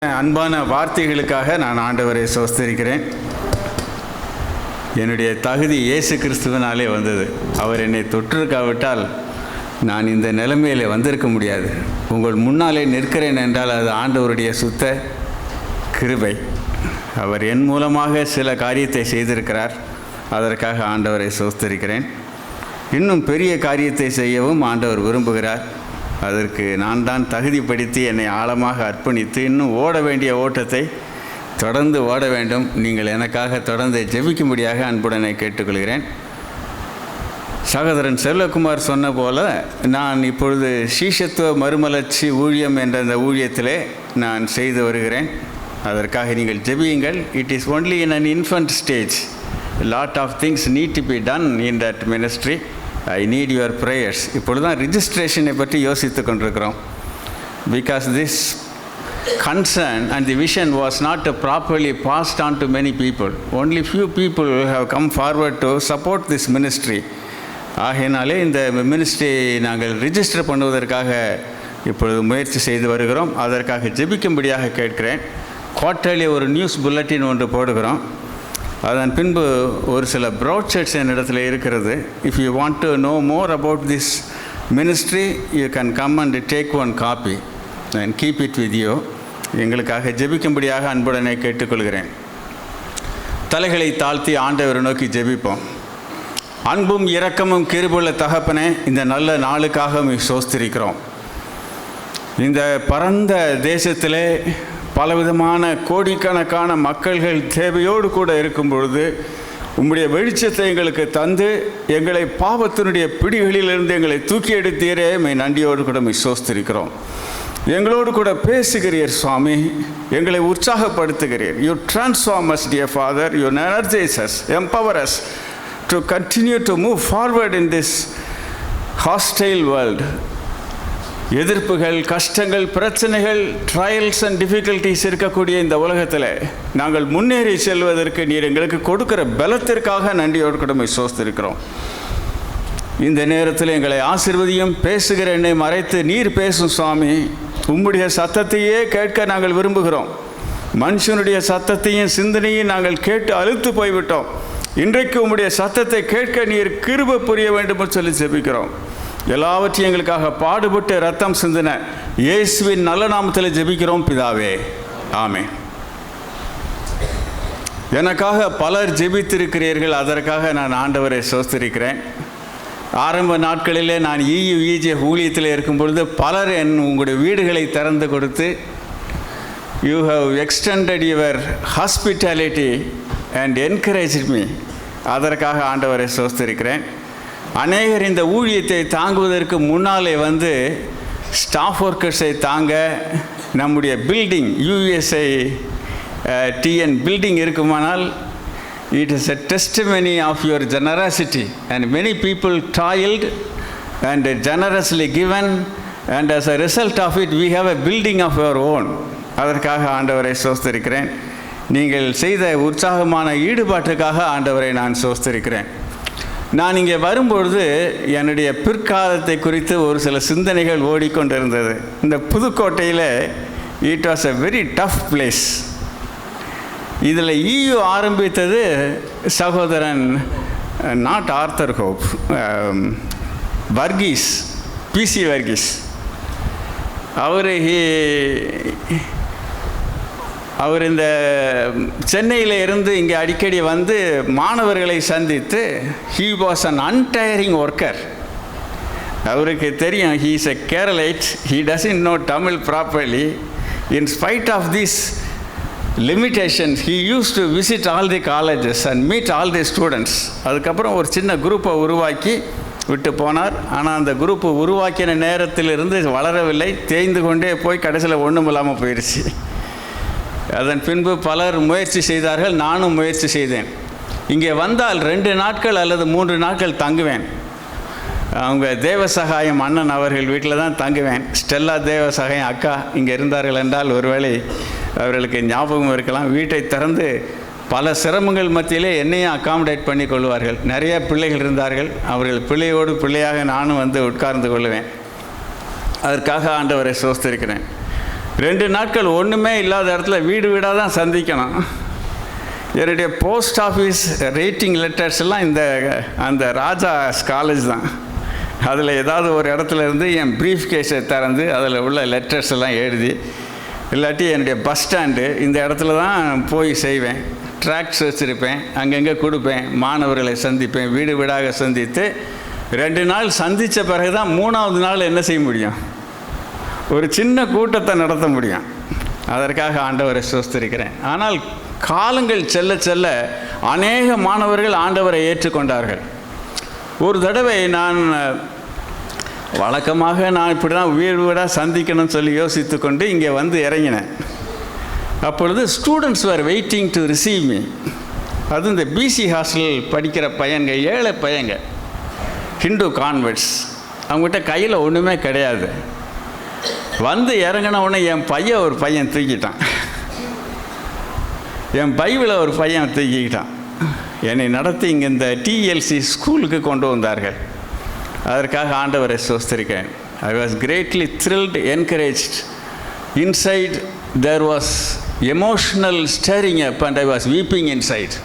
அன்பான வார்த்தைகளுக்காக நான் ஆண்டவரை ஸ்தோத்திரிக்கிறேன். என்னுடைய தகுதி இயேசு கிறிஸ்துவனாலே வந்தது. அவர் என்னை தொற்றிருக்காவிட்டால் நான் இந்த நிலைமையிலே வந்திருக்க முடியாது. உங்கள் முன்னாலே நிற்கிறேன் என்றால் அது ஆண்டவருடைய சுத்த கிருபை. அவர் என் மூலமாக சில காரியத்தை செய்திருக்கிறார். அதற்காக ஆண்டவரை ஸ்தோத்திரிக்கிறேன். இன்னும் பெரிய காரியத்தை செய்யவும் ஆண்டவர் விரும்புகிறார். அதற்கு நான் தான் தகுதிப்படுத்தி என்னை ஆழமாக அர்ப்பணித்து இன்னும் ஓட வேண்டிய ஓட்டத்தை தொடர்ந்து ஓட வேண்டும். நீங்கள் எனக்காக தொடர்ந்து ஜெபிக்கும்படியாக அன்புடனே கேட்டுக்கொள்கிறேன். சகோதரன் செல்வகுமார் சொன்ன போல நான் இப்பொழுது சீஷத்துவ மறுமலர்ச்சி ஊழியம் என்ற அந்த ஊழியத்திலே நான் செய்து வருகிறேன். அதற்காக நீங்கள் ஜெபியுங்கள். It is only in an infant stage. Lot of things need to be done in that ministry. I need your prayers. இப்பொழுது தான் ரிஜிஸ்ட்ரேஷனை பற்றி யோசித்து கொண்டிருக்கிறோம். Because this concern and the vision was not properly passed on to many people. Only few people have come forward to support this ministry. ஆகையினாலே இந்த ministry நாங்கள் register பண்ணுவதற்காக இப்பொழுது முயற்சி செய்து வருகிறோம். அதற்காக ஜெபிக்கும்படியாக கேட்கிறேன். குவார்ட்டர்லி ஒரு நியூஸ் புல்லட்டின் ஒன்று போடுகிறோம். அதன் பின்பு ஒரு சில ப்ராட்ஷீட்ஸ் என்னிடத்தில் இருக்கிறது. If you want to know more about this ministry you can come and take one copy and keep it with you. எங்களுக்காக ஜெபிக்கும்படியாக அன்புடனே கேட்டுக்கொள்கிறேன். தலைகளை தாழ்த்தி ஆண்டவரை நோக்கி ஜெபிப்போம். அன்பும் இரக்கமும் கிருபையுள்ள தகப்பனே, இந்த நல்ல நாளுக்காக ஸ்தோத்திரிக்கிறோம். இந்த பரந்த தேசத்திலே பலவிதமான கோடிக்கணக்கான மக்கள்கள் தேவையோடு கூட இருக்கும் பொழுது உம்முடைய வெளிச்சத்தை எங்களுக்கு தந்து எங்களை பாவத்தினுடைய பிடிகளிலிருந்து எங்களை தூக்கி எடுத்தீரே, நன்றியோடு கூட ஸ்தோத்திரிக்கிறோம். எங்களோடு கூட பேசுகிறீர் சுவாமி, எங்களை உற்சாகப்படுத்துகிறீர். You transform us dear father, you energize us, empower us to continue to move forward in this hostile world. எதிர்ப்புகள், கஷ்டங்கள், பிரச்சனைகள், ட்ரையல்ஸ் அண்ட் டிஃபிகல்ட்டிஸ் இருக்கக்கூடிய இந்த உலகத்தில் நாங்கள் முன்னேறி செல்வதற்கு நீர் எங்களுக்கு கொடுக்கிற பலத்திற்காக நன்றியோடு கூட ஸ்தோத்திரிக்கிறோம். இந்த நேரத்தில் எங்களை ஆசீர்வதியும். பேசுகிற என்னை மறைத்து நீர் பேசும் சுவாமி. உம்முடைய சத்தத்தையே கேட்க நாங்கள் விரும்புகிறோம். மனுஷனுடைய சத்தத்தையும் சிந்தனையும் நாங்கள் கேட்டு அழுத்து போய்விட்டோம். இன்றைக்கு உம்முடைய சத்தத்தை கேட்க நீர் கிருபை புரிய வேண்டும் சொல்லி ஜெபிக்கிறோம். எல்லாவற்றையும் எங்களுக்காக பாடுபட்டு ரத்தம் சிந்தின இயேசுவின் நல்ல நாமத்தில் ஜெபிக்கிறோம் பிதாவே, ஆமென். எனக்காக பலர் ஜெபித்திருக்கிறீர்கள். அதற்காக நான் ஆண்டவரை ஸ்தோத்திரிக்கிறேன். ஆரம்ப நாட்களிலே நான் EUEGF ஊழியத்தில் இருக்கும் பொழுது பலர் உங்களுடைய வீடுகளை திறந்து கொடுத்து you have extended your hospitality and encouraged me. அதற்காக ஆண்டவரை ஸ்தோத்திரிக்கிறேன். அநேகர் இந்த ஊழியத்தை தாங்குவதற்கு முன்னாலே வந்து ஸ்டாஃப் ஒர்க்கர்ஸை தாங்க நம்முடைய பில்டிங் USA TN பில்டிங் இருக்குமானால் it is a testimony of your generosity and many people toiled and generously given and as a result of it we have a building of our own. அதற்காக ஆண்டவரை ஸ்தோத்திரிக்கிறேன். நீங்கள் செய்த உற்சாகமான ஈடுபாட்டுக்காக ஆண்டவரை நான் ஸ்தோத்திரிக்கிறேன். நான் இங்கே வரும்பொழுது என்னுடைய பிற்காலத்தை குறித்து ஒரு சில சிந்தனைகள் ஓடிக்கொண்டிருந்தது. இந்த புதுக்கோட்டையில் it was a very tough place. இதில் EU ஆரம்பித்தது சகோதரன் நாட் Arthur Hope, Varghese, PC Varghese. அவர் இந்த சென்னையில் இருந்து இங்கே அடிக்கடி வந்து மாணவர்களை சந்தித்து he was an untiring worker. அவருக்கு தெரியும் he is a Keralite, he doesn't know Tamil properly. In spite of this limitations he used to visit all the colleges and meet all the students. அதுக்கப்புறம் ஒரு சின்ன குரூப்பை உருவாக்கி விட்டு போனார். ஆனால் அந்த குரூப்பு உருவாக்கின நேரத்திலிருந்து வளரவில்லை, தேய்ந்து கொண்டே போய் கடைசியில் ஒன்றும் இல்லாமல் போயிடுச்சு. அதன் பின்பு பலர் முயற்சி செய்தார்கள், நானும் முயற்சி செய்தேன். இங்கே வந்தால் 2 நாட்கள் அல்லது 3 நாட்கள் தங்குவேன். அவங்க தேவசகாயம் அண்ணன் அவர்கள் வீட்டில் தான் தங்குவேன். ஸ்டெல்லா தேவசகாயம் அக்கா இங்கே இருந்தார்கள் என்றால் ஒருவேளை அவர்களுக்கு ஞாபகம் இருக்கலாம். வீட்டை திறந்து பல சிரமங்கள் மத்தியிலே என்னையும் அக்காமடேட் பண்ணி கொள்வார்கள். நிறைய பிள்ளைகள் இருந்தார்கள். அவர்கள் பிள்ளையோடு பிள்ளையாக நானும் வந்து உட்கார்ந்து கொள்வேன். அதற்காக ஆண்டவரை ஸ்தோத்திரிக்கிறேன். 2 நாட்கள் ஒன்றுமே இல்லாத இடத்துல வீடு வீடாக தான் சந்திக்கணும். என்னுடைய போஸ்ட் ஆஃபீஸ் ரேட்டிங் லெட்டர்ஸ் எல்லாம் அந்த ராஜா காலேஜ் தான். அதில் ஏதாவது ஒரு இடத்துல இருந்து என் ப்ரீஃப் கேஸை திறந்து அதில் உள்ள லெட்டர்ஸ் எல்லாம் எழுதி, இல்லாட்டி என்னுடைய பஸ் ஸ்டாண்டு இந்த இடத்துல தான் போய் செய்வேன். ட்ராக்ஸ் வச்சுருப்பேன், அங்கங்கே கொடுப்பேன், மாணவர்களை சந்திப்பேன், வீடு வீடாக சந்தித்து 2 நாள் சந்தித்த பிறகு தான் 3ஆவது நாள் என்ன செய்ய முடியும், ஒரு சின்ன கூட்டத்தை நடத்த முடியும். அதற்காக ஆண்டவரை ஸ்தோத்திரிக்கிறேன். ஆனால் காலங்கள் செல்ல செல்ல அநேக மாணவர்கள் ஆண்டவரை ஏற்றுக்கொண்டார்கள். ஒரு தடவை நான் வழக்கமாக நான் இப்படி தான் வீடு வீடாக சந்திக்கணும்னு சொல்லி யோசித்து கொண்டு இங்கே வந்து இறங்கினேன். அப்பொழுது students where waiting to receive me. அதுவும் இந்த பிசி ஹாஸ்டல் படிக்கிற பையங்க, 7 பையங்க, ஹிந்து கான்வெர்ட்ஸ். அவங்ககிட்ட கையில் ஒன்றுமே கிடையாது. வந்து இறங்கின உடனே என் பையன் ஒரு பையன் தூக்கிட்டான், என் பைபிளை ஒரு பையன் தூக்கிக்கிட்டான். என்னை நடத்தி இங்கே இந்த டிஎல்சி ஸ்கூலுக்கு கொண்டு வந்தார்கள். அதற்காக ஆண்டவரை ஸ்தோத்திரிக்கிறேன். I was greatly thrilled, encouraged. Inside there was emotional stirring up and I was weeping inside.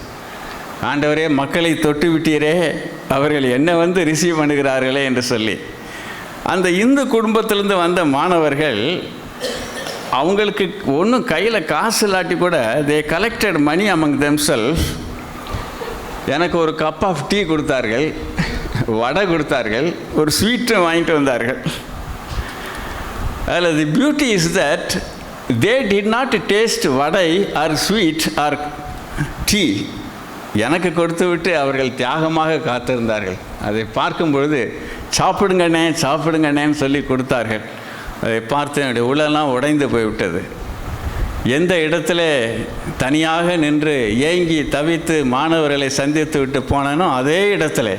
ஆண்டவரே, மக்களை தொட்டு விட்டீரே, அவர்கள் என்னை வந்து ரிசீவ் பண்ணுகிறார்களே என்று சொல்லி. அந்த இந்து குடும்பத்திலேருந்து வந்த மாணவர்கள் அவங்களுக்கு ஒன்றும் கையில் காசு இல்லாட்டி கூட they collected money among themself. எனக்கு ஒரு கப் ஆஃப் டீ கொடுத்தார்கள், வடை கொடுத்தார்கள், ஒரு ஸ்வீட்டும் வாங்கிட்டு வந்தார்கள். அதில் the beauty is that they did not taste vada or sweet or tea. எனக்கு கொடுத்து விட்டு அவர்கள் தியாகமாக காத்திருந்தார்கள். அதை பார்க்கும் பொழுது சாப்பிடுங்கண்ணே சாப்பிடுங்கண்ணேன்னு சொல்லி கொடுத்தார்கள். அதை பார்த்து என்னுடைய உள்ளெல்லாம் உடைந்து போய்விட்டது. எந்த இடத்துல தனியாக நின்று ஏங்கி தவித்து மாணவர்களை சந்தித்து விட்டு போனனோ அதே இடத்துல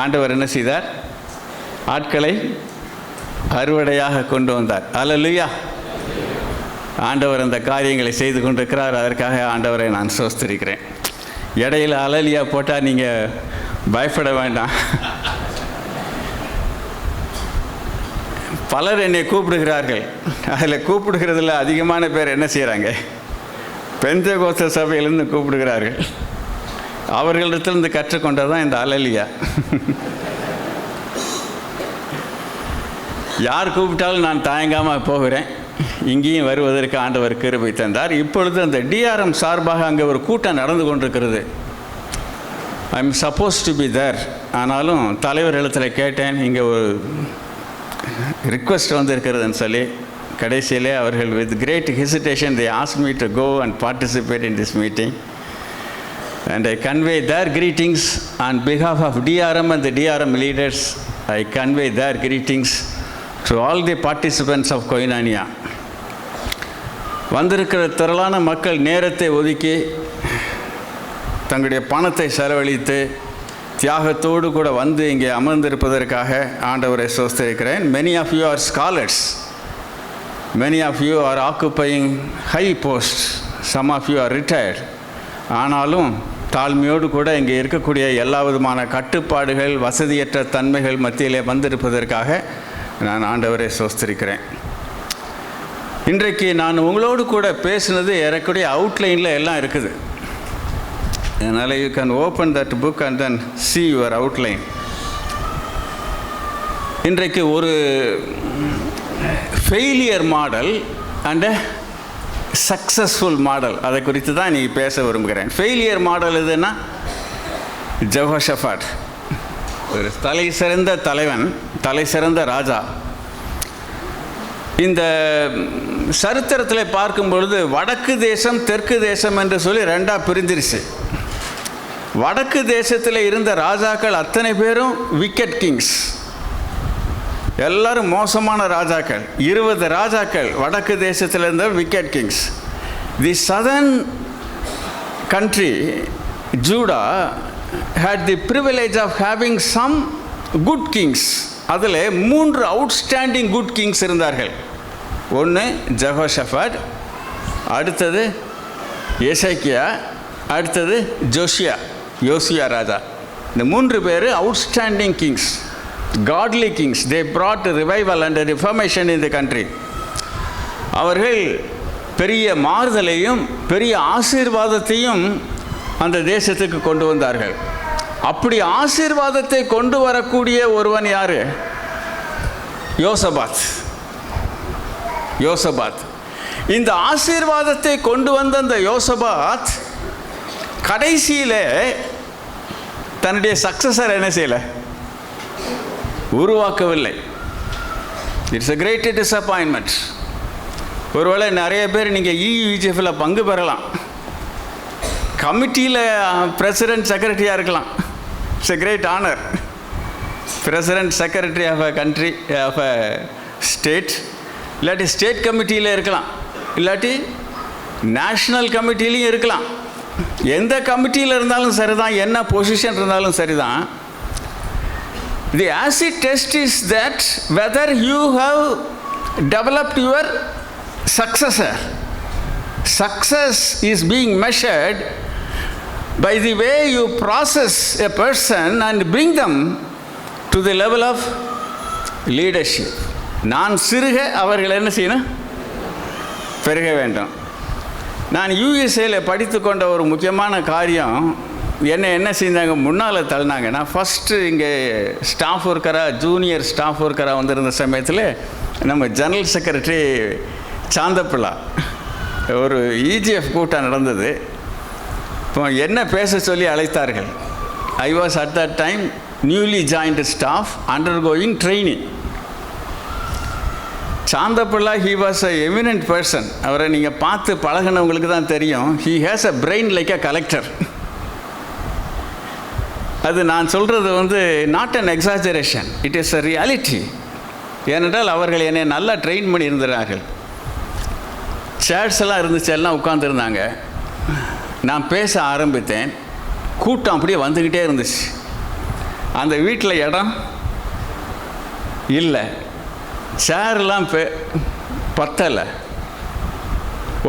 ஆண்டவர் என்ன செய்தார், ஆட்களை அறுவடையாக கொண்டு வந்தார். அல்லேலூயா. ஆண்டவர் அந்த காரியங்களை செய்து கொண்டிருக்கிறார். அதற்காக ஆண்டவரை நான் ஸ்தோத்திரிக்கிறேன். இடையில் அல்லேலூயா போட்டால் நீங்கள் பயப்பட வேண்டாம். பலர் என்னை கூப்பிடுகிறார்கள். அதில் கூப்பிடுகிறதுல அதிகமான பேர் என்ன செய்கிறாங்க, பெந்தேகோஸ்தே சபையிலேருந்து கூப்பிடுகிறார்கள். அவர்களிடத்திலிருந்து கற்றுக்கொண்டது தான் இந்த அல்லேலூயா. யார் கூப்பிட்டாலும் நான் தயங்காமல் போகிறேன். இங்கேயும் வருவதற்கு ஆண்டவர் கிருபை தந்தார். இப்பொழுது அந்த டிஆர்எம் சார்பாக அங்கே ஒரு கூட்டம் நடந்து கொண்டிருக்கிறது. I am supposed to be there. ஆனாலும் தலைவர்களிடத்தில் கேட்டேன், இங்கே ஒரு ரிக்வெஸ்ட் வந்திருக்கிறதுன்னு சொல்லி. கடைசியிலே அவர்கள் with great hesitation they ask me to go and participate in this meeting and I convey their greetings on behalf of DRM and the DRM leaders. I convey their greetings to all the participants of Koinonia. வந்திருக்கிற திரளான மக்கள் நேரத்தை ஒதுக்கி தங்களுடைய பணத்தை செலவழித்து தியாகத்தோடு கூட வந்து இங்கே அமர்ந்திருப்பதற்காக ஆண்டவரை ஸ்தோத்திரிக்கிறேன். Many of you are scholars. Many of you are occupying high posts. Some of you are retired. ஆனாலும் தாழ்மையோடு கூட இங்கே இருக்கக்கூடிய எல்லா விதமான கட்டுப்பாடுகள், வசதியற்ற தன்மைகள் மத்தியிலே வந்திருப்பதற்காக நான் ஆண்டவரை ஸ்தோத்திரிக்கிறேன். இன்றைக்கு நான் உங்களோடு கூட பேசினது ஏறக்கூடிய அவுட்லைனில் எல்லாம் இருக்குது. அதனால் you can open that book and then see your outline. இன்றைக்கு ஒரு failure model and successful model, அதை குறித்து தான் நீ பேச விரும்புகிறேன். ஃபெயிலியர் மாடல் எதுன்னா, ஜெகோஷாபாத் ஒரு தலை சிறந்த தலைவன், தலை சிறந்த ராஜா. இந்த சரித்திரத்தில் பார்க்கும் பொழுது வடக்கு தேசம் தெற்கு தேசம் என்று சொல்லி 2ஆக பிரிஞ்சிருச்சு. வடக்கு தேசத்தில் இருந்த ராஜாக்கள் அத்தனை பேரும் விக்கெட் கிங்ஸ், எல்லாரும் மோசமான ராஜாக்கள். 20 ராஜாக்கள் வடக்கு தேசத்தில் இருந்த wicked kings. The southern country Judah had the privilege of having some good kings. அதில் 3 அவுட்ஸ்டாண்டிங் குட் கிங்ஸ் இருந்தார்கள். ஒன்று ஜெகோஷாபாத், அடுத்தது எசேக்கியா, அடுத்தது யோசியா ராஜா. இந்த 3 பேர் outstanding Kings, godly kings. They brought revival and reformation in the country. அவர்கள் பெரிய மாறுதலையும் பெரிய ஆசீர்வாதத்தையும் அந்த தேசத்துக்கு கொண்டு வந்தார்கள். அப்படி ஆசீர்வாதத்தை கொண்டு வரக்கூடிய ஒருவன் யார்? யோசபாத். இந்த ஆசீர்வாதத்தை கொண்டு வந்த அந்த யோசபாத் கடைசியில் தன்னுடைய சக்சஸர் என்ன செய்யலை? உருவாக்கவில்லை. It's a great disappointment. ஒருவேளை நிறைய பேர் நீங்கள் EUGFல பங்கு பெறலாம், கமிட்டியில் பிரசிடென்ட் செக்ரட்டரியாக இருக்கலாம். It's a great honor. President secretary of a country, of a state, இல்லாட்டி ஸ்டேட் கமிட்டியில் இருக்கலாம், இல்லாட்டி நேஷ்னல் கமிட்டிலையும் இருக்கலாம். எந்த கமிட்டியில் இருந்தாலும் சரிதான், என்ன பொசிஷன் இருந்தாலும் சரிதான். The acid test is that whether you have developed your successor. Success is being measured by the way you process a person and bring them to the level of leadership. நான் சிறுக அவர்கள் என்ன செய்யணும்? பெருக வேண்டும். நான் USA படித்து கொண்ட ஒரு முக்கியமான காரியம், என்ன செஞ்சாங்க, முன்னால் தள்ளினாங்க. நான் ஃபஸ்ட்டு இங்கே ஸ்டாஃப் ஒர்க்கராக, ஜூனியர் ஸ்டாஃப் ஒர்க்கராக வந்திருந்த சமயத்தில் நம்ம ஜெனரல் செக்ரட்டரி சாந்தப்பிள்ளா ஒரு EGF கூட்டம் நடந்தது. இப்போ என்ன பேச சொல்லி அழைத்தார்கள். I was at that time newly joined staff undergoing training. Santhapilla he was a eminent person. அவரை நீங்கள் பார்த்து பழகினவங்களுக்கு தான் தெரியும். He has a brain like a collector. அது நான் சொல்கிறது not an exaggeration, it is a reality. ஏனென்றால் அவர்கள் என்னை நல்லா ட்ரெயின் பண்ணி இருந்திருந்தார்கள். சேர்ஸ் எல்லாம் இருந்துச்சு, எல்லாம் உட்காந்துருந்தாங்க. நான் பேச ஆரம்பித்தேன். கூட்டம் அப்படியே வந்துக்கிட்டே இருந்துச்சு. அந்த வீட்டில் இடம் இல்லை, சேர்லாம் பத்தலை.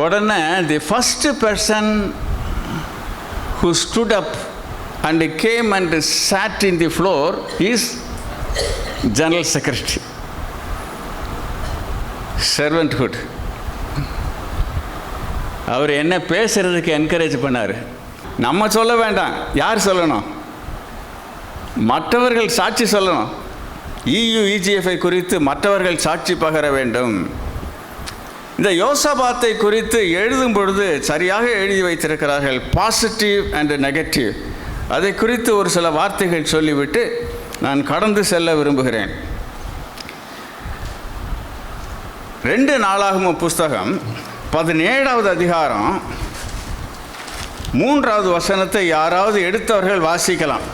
உடனே தி first person who stood up and came and sat in the floor is General Secretary. Servanthood. அவர் என்ன பேசுறதுக்கு என்கரேஜ் பண்ணார். நம்ம சொல்ல வேண்டாம், யார் சொல்லணும்? மற்றவர்கள் சாட்சி சொல்லணும். EUGF குறித்து மற்றவர்கள் சாட்சி பகர வேண்டும். இந்த யோசபாத்தை குறித்து எழுதும் பொழுது சரியாக எழுதி வைத்திருக்கிறார்கள், பாசிட்டிவ் அண்ட் நெகட்டிவ். அதை குறித்து ஒரு சில வார்த்தைகள் சொல்லிவிட்டு நான் கடந்து செல்ல விரும்புகிறேன். 2 நாளாகமம் புஸ்தகம் 17வது அதிகாரம் 3வது வசனத்தை யாராவது எடுத்தவர்கள் வாசிக்கலாம்.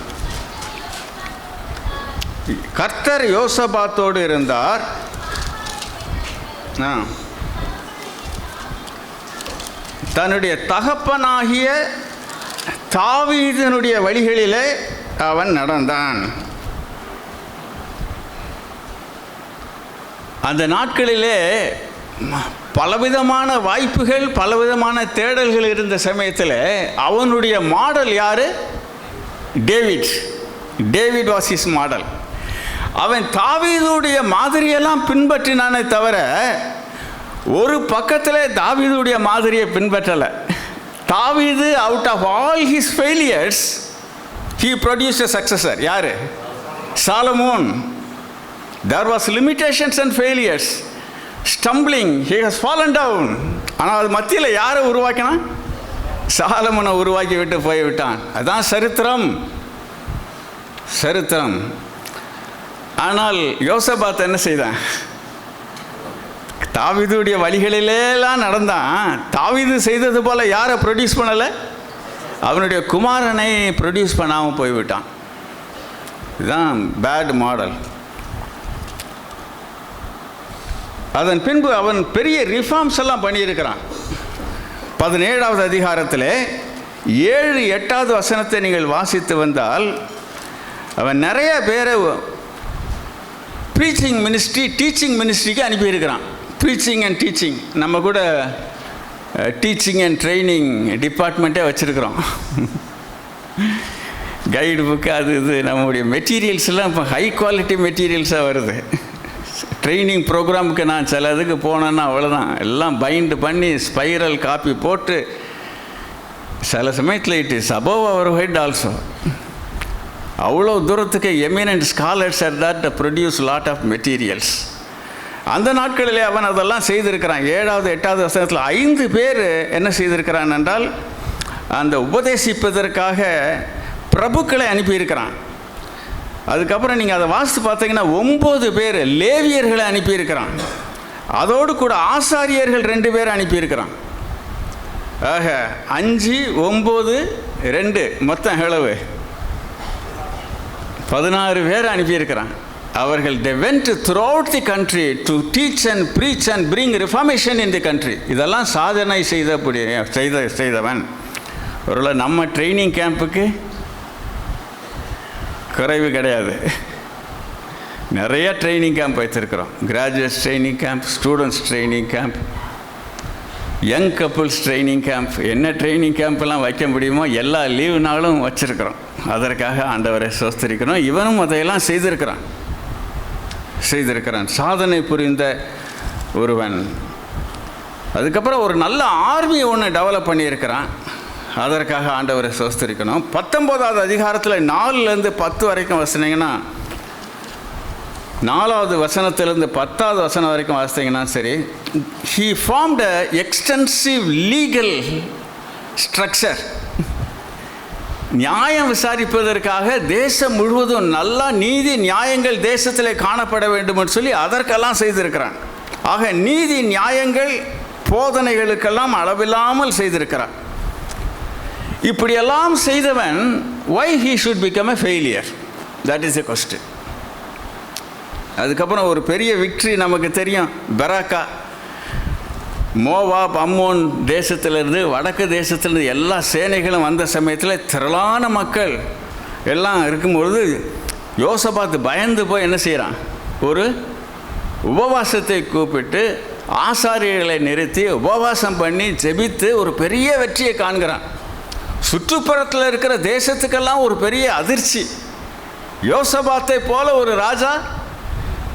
கர்த்தர் யோசபாத்தோடு இருந்தார், தன்னுடைய தகப்பனாகிய தாவீதினுடைய வழிகளிலே அவன் நடந்தான். அந்த நாட்களிலே பலவிதமான வாய்ப்புகள், பலவிதமான தேடல்கள் இருந்த சமயத்தில் அவனுடைய மாடல் யார்? David was his model. அவன் தாவீதுடைய மாதிரியெல்லாம் பின்பற்றினானே தவிர ஒரு பக்கத்தில் தாவீதுடைய மாதிரியை பின்பற்றலை. தாவீது out of all his failures he produced a successor. யார்? சாலமோன். there was limitations and failures, stumbling, he has fallen down. ஆனால் அது மத்தியில் யாரை உருவாக்கினா? சாலமோனை உருவாக்கி விட்டு போய்விட்டான். அதுதான் சரித்திரம். ஆனால் யோசபாத் என்ன செய்தான்? தாவீதுடைய வழிகளிலேலாம் நடந்தான். தாவீது செய்தது போல் யாரை ப்ரொடியூஸ் பண்ணலை? அவனுடைய குமாரனை ப்ரொடியூஸ் பண்ணாமல் போய்விட்டான். இதுதான் பேட் மாடல். அதன் பின்பு அவன் பெரிய ரிஃபார்ம்ஸ் எல்லாம் பண்ணியிருக்கிறான். 17வது அதிகாரத்தில் 7-8வது வசனத்தை நீங்கள் வாசித்து வந்தால் அவன் நிறைய பேரை ப்ரீச்சிங் மினிஸ்ட்ரி, டீச்சிங் மினிஸ்ட்ரிக்கு அனுப்பியிருக்கிறான். ப்ரீச்சிங் அண்ட் டீச்சிங், நம்ம கூட டீச்சிங் அண்ட் ட்ரைனிங் டிபார்ட்மெண்ட்டே வச்சுருக்குறோம். கைடு புக்கு அது இது நம்முடைய மெட்டீரியல்ஸ் எல்லாம் இப்போ ஹை குவாலிட்டி மெட்டீரியல்ஸாக வருது. ட்ரைனிங் ப்ரோக்ராமுக்கு நான் சில இதுக்கு போனேன்னா அவ்வளோதான், எல்லாம் பைண்ட் பண்ணி ஸ்பைரல் காப்பி போட்டு, சில சமயத்தில் it is above our head also. அவ்வளோ தூரத்துக்கு eminent scholars are that produce lot of materials. அந்த நாட்களிலே அவன் அதெல்லாம் செய்திருக்கிறான். 7வது 8வது வசனத்தில் 5 பேர் என்ன செய்திருக்கிறான் என்றால், அந்த உபதேசிப்பதற்காக பிரபுக்களை அனுப்பியிருக்கிறான். அதுக்கப்புறம் நீங்கள் அதை வாசித்து பார்த்தீங்கன்னா 9 பேர் லேவியர்களை அனுப்பியிருக்கிறான். அதோடு கூட ஆசாரியர்கள் 2 பேர் அனுப்பியிருக்கிறான். ஆக 5, 9, 2 மொத்தம் எவ்வளவு? 16 பேர் அனுப்பியிருக்கிறான். அவர்கள் they went throughout the country to teach and preach and bring reformation in the country. இதெல்லாம் சாதனை செய்தவன். ஒருவேளை நம்ம ட்ரைனிங் கேம்புக்கு குறைவு கிடையாது. நிறைய ட்ரைனிங் கேம்ப் வைத்திருக்கிறோம். Graduates training camp, students training camp, young couples training camp, என்ன ட்ரைனிங் கேம்ப்லாம் வைக்க முடியுமோ எல்லா லீவு நாளும் வச்சுருக்கிறோம். அதற்காக ஆண்டவரை ஸ்தோத்திரிக்கிறோம். இவனும் அதையெல்லாம் செய்திருக்கிறான், சாதனை புரிந்த ஒருவன். அதுக்கப்புறம் ஒரு நல்ல ஆர்மி ஒன்று டெவலப் பண்ணியிருக்கிறான். அதற்காக ஆண்டவரை ஸ்தோத்திரிக்கணும். 19வது அதிகாரத்தில் 4லேருந்து 10 வரைக்கும் வசினீங்கன்னா, 4வது வசனத்திலேருந்து 10வது வசனம் வரைக்கும் வாசித்தீங்கன்னா சரி, he formed a extensive legal structure. நியாயம் விசாரிப்பதற்காக தேசம் முழுவதும் நல்லா நீதி நியாயங்கள் தேசத்தில் காணப்பட வேண்டும் என்று சொல்லி அதற்கெல்லாம் செய்திருக்கிறான். ஆக நீதி நியாயங்கள் போதனைகளுக்கெல்லாம் அளவில்லாமல் செய்திருக்கிறான். இப்படியெல்லாம் செய்தவன் why he should become a failure? That is a question. அதுக்கப்புறம் ஒரு பெரிய விக்ட்ரி நமக்கு தெரியும். பராக்கா மோவாப் அம்மோன் தேசத்திலிருந்து, வடக்கு தேசத்திலிருந்து எல்லா சேனைகளும் வந்த சமயத்தில் திரளான மக்கள் எல்லாம் இருக்கும்பொழுது யோசபாத் பயந்து போய் என்ன செய்கிறான்? ஒரு உபவாசத்தை கூப்பிட்டு ஆசாரியர்களை நிறுத்தி உபவாசம் பண்ணி ஜெபித்து ஒரு பெரிய வெற்றியை காண்கிறான். சுற்றுப்புறத்தில் இருக்கிற தேசத்துக்கெல்லாம் ஒரு பெரிய அதிர்ச்சி. யோசபாத்தை போல ஒரு ராஜா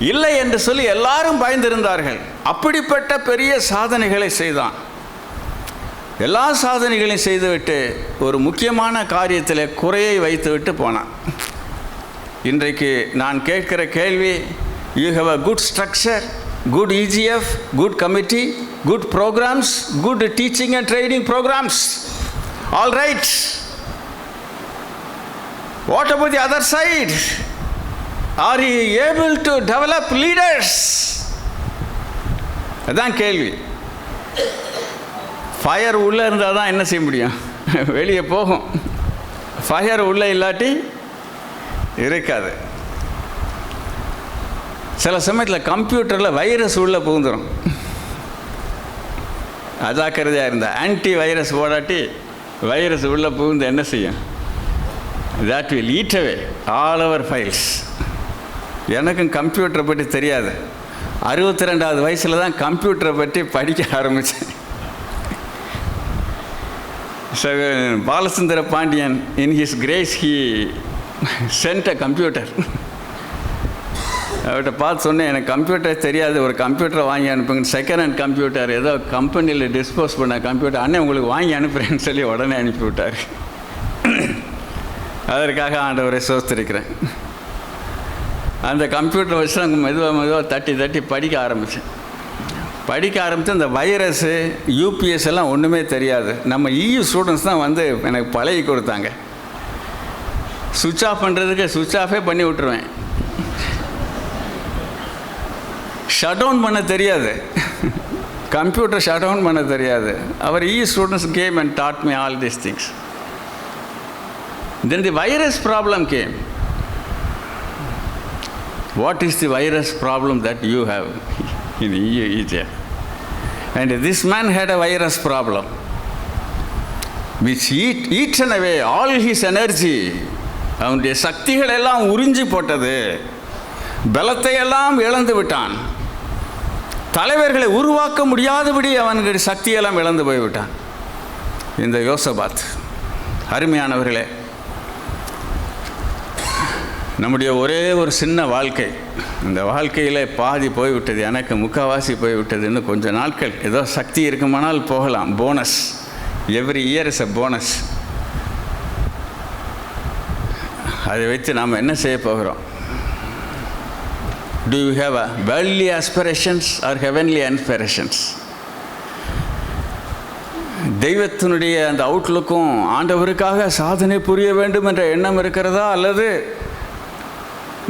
இல்லை என்று சொல்லி எல்லாரும் பயந்திருந்தார்கள். அப்படிப்பட்ட பெரிய சாதனைகளை செய்தான். எல்லா சாதனைகளையும் செய்துவிட்டு ஒரு முக்கியமான காரியத்தில் குறையை வைத்துவிட்டு போனான். இன்றைக்கு நான் கேட்கிற கேள்வி, you have a good structure, good EGF, good committee, good programs, good teaching and training programs. All right. What about the other side? Are you able to develop leaders? அதான் கேள்வி. ஃபயர் உள்ளே இருந்தால் தான் என்ன செய்ய முடியும்? வெளியே போகும். ஃபயர் உள்ளே இல்லாட்டி இருக்காது. சில சமயத்தில் கம்ப்யூட்டரில் வைரஸ் உள்ளே புகுந்துடும். அஜாக்கிரதையாக இருந்தால் ஆன்டி வைரஸ் போடாட்டி வைரஸ் உள்ளே புகுந்து என்ன செய்யும்? that will eat away all our files. எனக்கும் கம்ப்யூட்டரை பற்றி தெரியாது. 62வது வயசில் தான் கம்ப்யூட்டரை பற்றி படிக்க ஆரம்பித்தேன். Balasundara Pandian in his grace he sent a computer. அவர்கிட்ட பார்த்து சொன்னேன், எனக்கு கம்ப்யூட்டர் தெரியாது, ஒரு கம்ப்யூட்டரை வாங்கி அனுப்புங்க. செகண்ட் ஹேண்ட் கம்ப்யூட்டர், ஏதோ கம்பெனியில் டிஸ்போஸ் பண்ண கம்ப்யூட்டர். அண்ணே உங்களுக்கு வாங்கி அனுப்புகிறேன்னு சொல்லி உடனே அனுப்பிவிட்டார். அதற்காக ஆண்டவரை ஸ்தோத்திரிக்கிறேன். அந்த கம்ப்யூட்டரை வச்சு நாங்கள் மெதுவாக தட்டி படிக்க ஆரம்பித்தேன். அந்த வைரஸு யூபிஎஸ் எல்லாம் ஒன்றுமே தெரியாது. நம்ம EU ஸ்டூடெண்ட்ஸ் தான் வந்து எனக்கு பழகி கொடுத்தாங்க. சுவிட்ச் ஆஃப் பண்ணுறதுக்கு சுவிட்ச் ஆஃபே பண்ணி விட்டுருவேன். ஷட் டவுன் பண்ண தெரியாது, கம்ப்யூட்டர் ஷட் டவுன் பண்ண தெரியாது. அவர் EU students game and dot me all these things. Then the virus problem came. What is the virus problem that you have in Egypt? And this man had a virus problem which eaten away all his energy. அவனுடைய சக்திகள் எல்லாம் உறிஞ்சி போட்டது. பலத்தை எல்லாம் இழந்து விட்டான். தலைவர்களை உருவாக்க முடியாதபடி அவனுடைய சக்தியெல்லாம் இழந்து போய்விட்டான் இந்த யோசபாத். அருமையானவர்களே, நம்முடைய ஒரே ஒரு சின்ன வாழ்க்கை, இந்த வாழ்க்கையில் பாதி போய்விட்டது, எனக்கு முக்கால்வாசி போய்விட்டதுன்னு கொஞ்சம் நாட்கள் ஏதோ சக்தி இருக்குமானால் போகலாம். Bonus, every year is a bonus. அதை வைத்து நாம் என்ன செய்ய போகிறோம்? Do you have a worldly aspirations or heavenly aspirations? தெய்வத்தினுடைய அந்த அவுட்லுக்கும் ஆண்டவருக்காக சாதனை புரிய வேண்டும் என்ற எண்ணம் இருக்கிறதா, அல்லது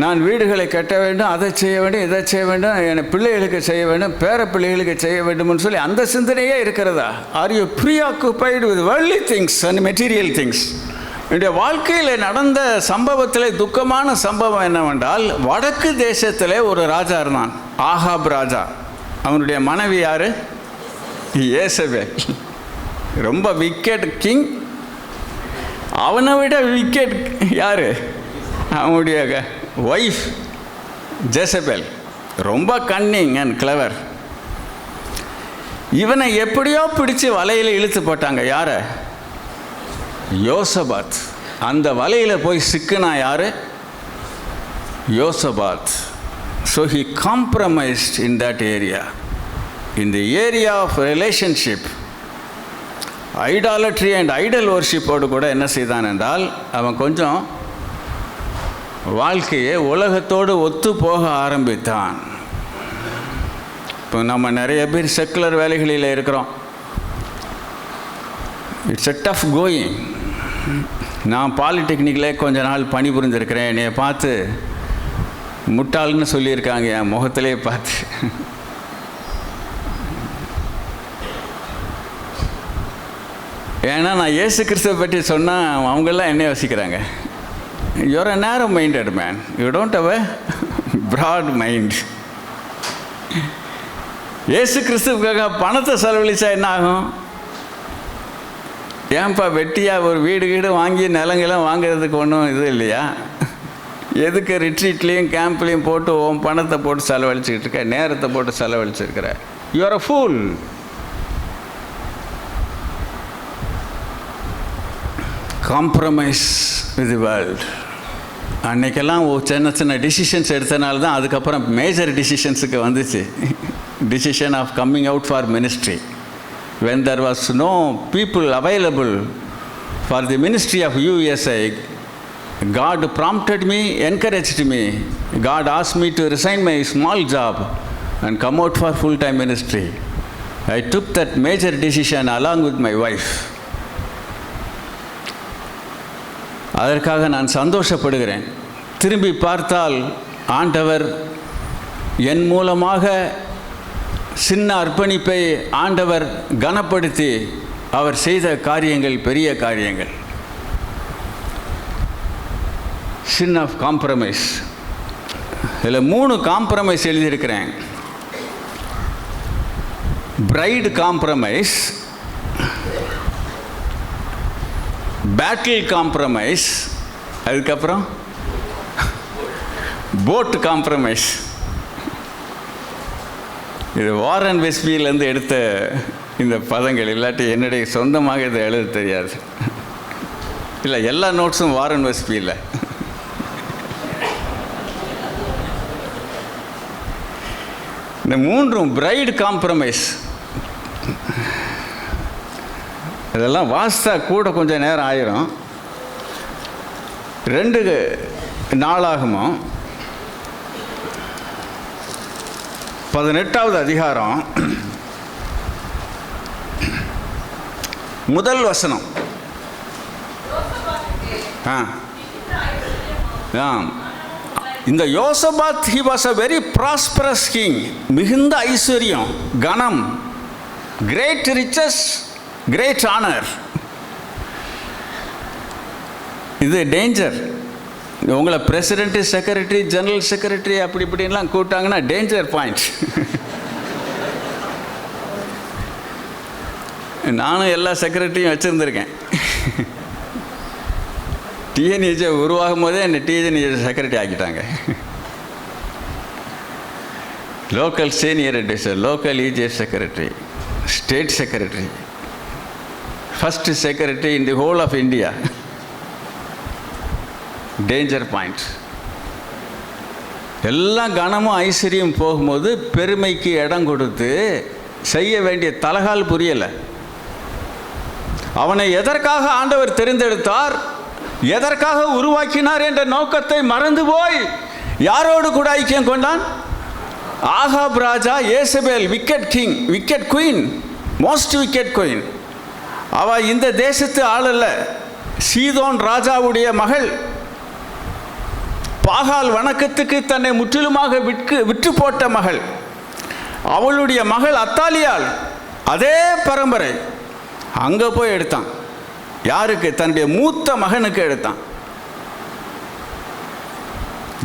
நான் வீடுகளை கட்ட வேண்டும், அதை செய்ய வேண்டும், இதை செய்ய வேண்டும், என் பிள்ளைகளுக்கு செய்ய வேண்டும், பேர பிள்ளைகளுக்கு செய்ய வேண்டும்னு சொல்லி அந்த சிந்தனையே இருக்கிறதா? Are you preoccupied with worldly things and material things? என்னுடைய வாழ்க்கையில் நடந்த சம்பவத்தில் துக்கமான சம்பவம் என்னவென்றால், வடக்கு தேசத்தில் ஒரு ராஜா இருந்தான், ஆகாப் ராஜா. அவனுடைய மனைவி யார்? ஏசபேல். ரொம்ப விக்கெட் கிங். அவனை விட விக்கெட் யார்? அவனுடைய ஒய்ஃப் ஜெசபேல். ரொம்ப கன்னிங் அண்ட் கிளவர். இவனை எப்படியோ பிடிச்சி வலையில் இழுத்து போட்டாங்க. யாரை? யோசபாத். அந்த வலையில் போய் சிக்கினா யார்? யோசபாத். So he compromised in that area. In the area of relationship, idolatry and idol வர்ஷிப்போடு கூட என்ன செய்தான் என்றால், அவன் கொஞ்சம் வாழ்க்கையை உலகத்தோடு ஒத்து போக ஆரம்பித்தான். இப்போ நம்ம நிறைய பேர் செக்குலர் வேலைகளில் இருக்கிறோம். It's a tough going. நான் பாலிடெக்னிக்கில் கொஞ்ச நாள் பணிபுரிஞ்சிருக்கிறேன். என்னைய பார்த்து முட்டாள்னு சொல்லியிருக்காங்க, என் முகத்திலே பார்த்து. ஏன்னா நான் இயேசு கிறிஸ்துவை பற்றி சொன்னால் அவங்கெல்லாம் என்ன யோசிக்கிறாங்க? You're a narrow minded man, you don't have a broad mind. இயேசு கிறிஸ்துவுக்காக பணத்தை செலவழித்தா என்ன ஆகும்? ஏன்ப்பா வெட்டியாக ஒரு வீடு வாங்கி நிலங்கெல்லாம் வாங்கிறதுக்கு ஒன்றும் இது இல்லையா? எதுக்கு ரிட்ரீட்லேயும் கேம்ப்லேயும் போட்டு உன் பணத்தை போட்டு செலவழிச்சிக்கிட்டு இருக்க, நேரத்தை போட்டு செலவழிச்சிருக்கிற? You are a fool. Compromise with the world. அன்றைக்கெல்லாம் சின்ன சின்ன டிசிஷன்ஸ் எடுத்தனால தான் அதுக்கப்புறம் மேஜர் டிசிஷன்ஸுக்கு வந்துச்சு. Decision of coming out for ministry. When there was no people available for the ministry of USA, God prompted me, encouraged me. God asked me to resign my small job and come out for full-time ministry. I took that major decision along with my wife. அதற்காக நான் சந்தோஷப்படுகிறேன். திரும்பி பார்த்தால் ஆண்டவர் என் மூலமாக சின்ன அர்ப்பணிப்பை ஆண்டவர் கனப்படுத்தி அவர் செய்த காரியங்கள் பெரிய காரியங்கள். Sin of compromise. இதில் 3 காம்ப்ரமைஸ் எழுதியிருக்கிறேன். பிரைட் காம்ப்ரமைஸ், பேட்டில் காம்ப்ரமைஸ், அதுக்கப்புறம் போட் காம்ப்ரமைஸ். இது வாரன் வெஸ்பியிலேருந்து எடுத்த இந்த பதங்கள். இல்லாட்டி என்னுடைய சொந்தமாக இதை எழுத தெரியாது. இல்லை, எல்லா நோட்ஸும் வாரன் வெஸ்பி இல்லை. இந்த 3 பிரைட் காம்ப்ரமைஸ். இதெல்லாம் வாஸ்தா கூட கொஞ்சம் நேரம் ஆயிரும். 2 நாளாகுமோ 18வது அதிகாரம் முதல் வசனம். இந்த யோசபாத், he was a very prosperous king. மிகுந்த ஐஸ்வர்யம், கனம், great riches, great honor. இது டேஞ்சர். உங்களை பிரசிடென்ட், செக்ரட்டரி, ஜெனரல் செக்ரட்டரி அப்படி இப்படின்லாம் கூப்பிட்டாங்கன்னா டேஞ்சர் பாயிண்ட். நானும் எல்லா செக்ரட்டரியும் வச்சுருந்துருக்கேன். டிஎன்ஏஜை உருவாகும் போதே என்னை டிஎன்ஏஜை செக்ரட்டரி ஆக்கிட்டாங்க. Local senior advisor, local EGS secretary, state secretary, first secretary in the whole of India. Danger point. எல்லாம் கனமும் ஐஸ்வர்யம் போகும்போது பெருமைக்கு இடம் கொடுத்து செய்ய வேண்டிய தலகால் புரியலை. அவனை எதற்காக ஆண்டவர் தெரிந்தெடுத்தார், எதற்காக உருவாக்கினார் என்ற நோக்கத்தை மறந்து போய் யாரோடு கூட ஐக்கியம் கொண்டான்? ஆகாப் ராஜா, ஏசபேல் wicked king, wicked queen, most wicked queen. அவள் இந்த தேசத்து ஆள் அல்ல, சீதோன் ராஜாவுடைய மகள். பாகால் வணக்கத்துக்கு தன்னை முற்றிலுமாக விற்று போட்ட மகள். அவளுடைய மகள் அத்தாலியாள், அதே பரம்பரை. அங்கே போய் எடுத்தான். யாருக்கு? தன்னுடைய மூத்த மகனுக்கு எடுத்தான்.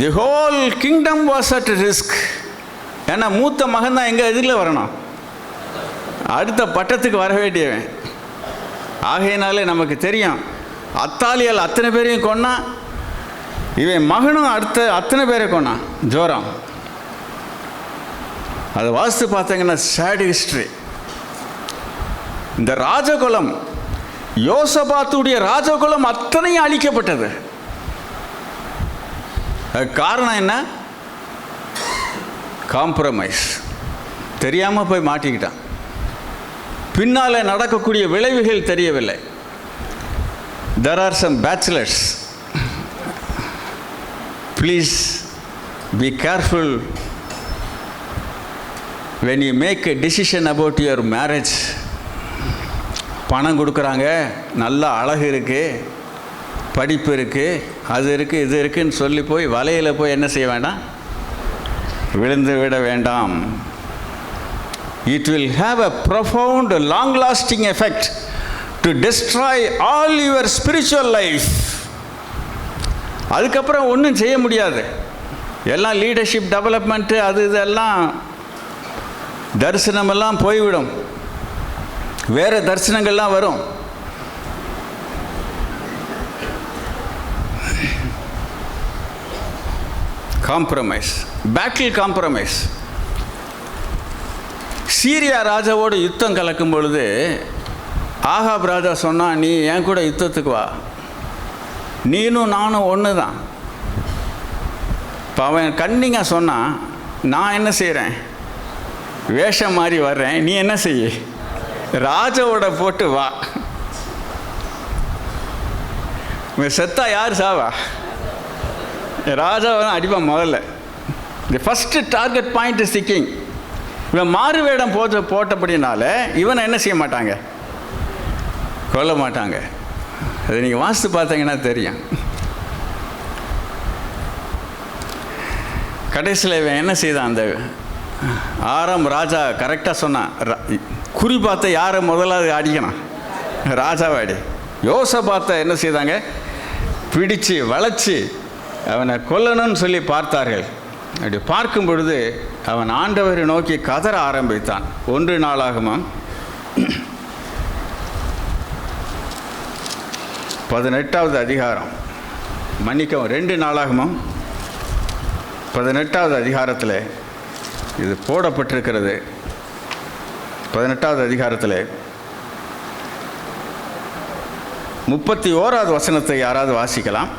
The whole kingdom was at risk. ஏன்னா மூத்த மகன் தான் எங்கள் எதிரில் வரணும், அடுத்த பட்டத்துக்கு வர வேண்டியவன். ஆகையினாலே நமக்கு தெரியும், அத்தாலியால் அத்தனை பேரையும் கொன்னான், இவன் மகனும் அடுத்த அத்தனை பேரை கொன்னான். ஜோரம். அதை வாசித்து பார்த்தீங்கன்னா சேட் ஹிஸ்ட்ரி. இந்த ராஜகுலம், யோசபாத்துடைய ராஜகுலம் அத்தனையும் அழிக்கப்பட்டது. காரணம் என்ன? காம்ப்ரமைஸ். தெரியாமல் போய் மாட்டிக்கிட்டான். பின்னால் நடக்கக்கூடிய விளைவுகள் தெரியவில்லை. There are some bachelors. Please be careful when you make a decision about your marriage. பணம் கொடுக்குறாங்க, நல்ல அழகு இருக்குது, படிப்பு இருக்குது, அது இருக்குது, இது இருக்குதுன்னு சொல்லி போய் வலையில் போய் என்ன செய்ய வேண்டாம்? விழுந்து விட வேண்டாம். It will have a profound, long-lasting effect to destroy all your spiritual life. அதுக்கப்புறம் ஒன்றும் செய்ய முடியாது. எல்லாம் லீடர்ஷிப் டெவலப்மெண்ட்டு அது இதெல்லாம் தரிசனமெல்லாம் போய்விடும், வேறு தரிசனங்கள்லாம் வரும். Compromise, battle compromise. சீரியா ராஜாவோடு யுத்தம் கலக்கும் பொழுது ஆகாப் ராஜா சொன்னான், நீ என் கூட யுத்தத்துக்கு வா, நீனும் நானும் ஒன்று தான். இப்போ அவன் கண்ணிங்க சொன்னான், நான் என்ன செய்கிறேன்? வேஷம் மாதிரி வர்றேன், நீ என்ன செய்ய? ராஜாவோட போட்டு வா. செத்தா யார் சாவா? ராஜாவை தான் அடிப்பான் முதல்ல. தி first target point is the king. இவன் மாறு வேடம் போட்டபடினால இவனை என்ன செய்ய மாட்டாங்க? கொல்ல மாட்டாங்க. அதை நீங்கள் வாசித்து பார்த்தீங்கன்னா தெரியும். கடைசியில் இவன் என்ன செய்தான்? அந்த ஆறாம் ராஜா கரெக்டாக சொன்னான், குறி பார்த்த யாரை முதலாவது அடிக்கணும்? ராஜாவை அடி. யோசபாத்தை என்ன செய்தாங்க? பிடிச்சு வளைச்சி அவனை கொல்லணும்னு சொல்லி பார்த்தார்கள். அப்படி பார்க்கும் பொழுது அவன் ஆண்டவரை நோக்கி கதற ஆரம்பித்தான். 1 நாளாகமம் 18வது அதிகாரம், மன்னிக்கவும் 2 நாளாகமம் 18வது அதிகாரத்தில் இது போடப்பட்டிருக்கிறது. 18வது அதிகாரத்தில் 31வது வசனத்தை யாராவது வாசிக்கலாம்?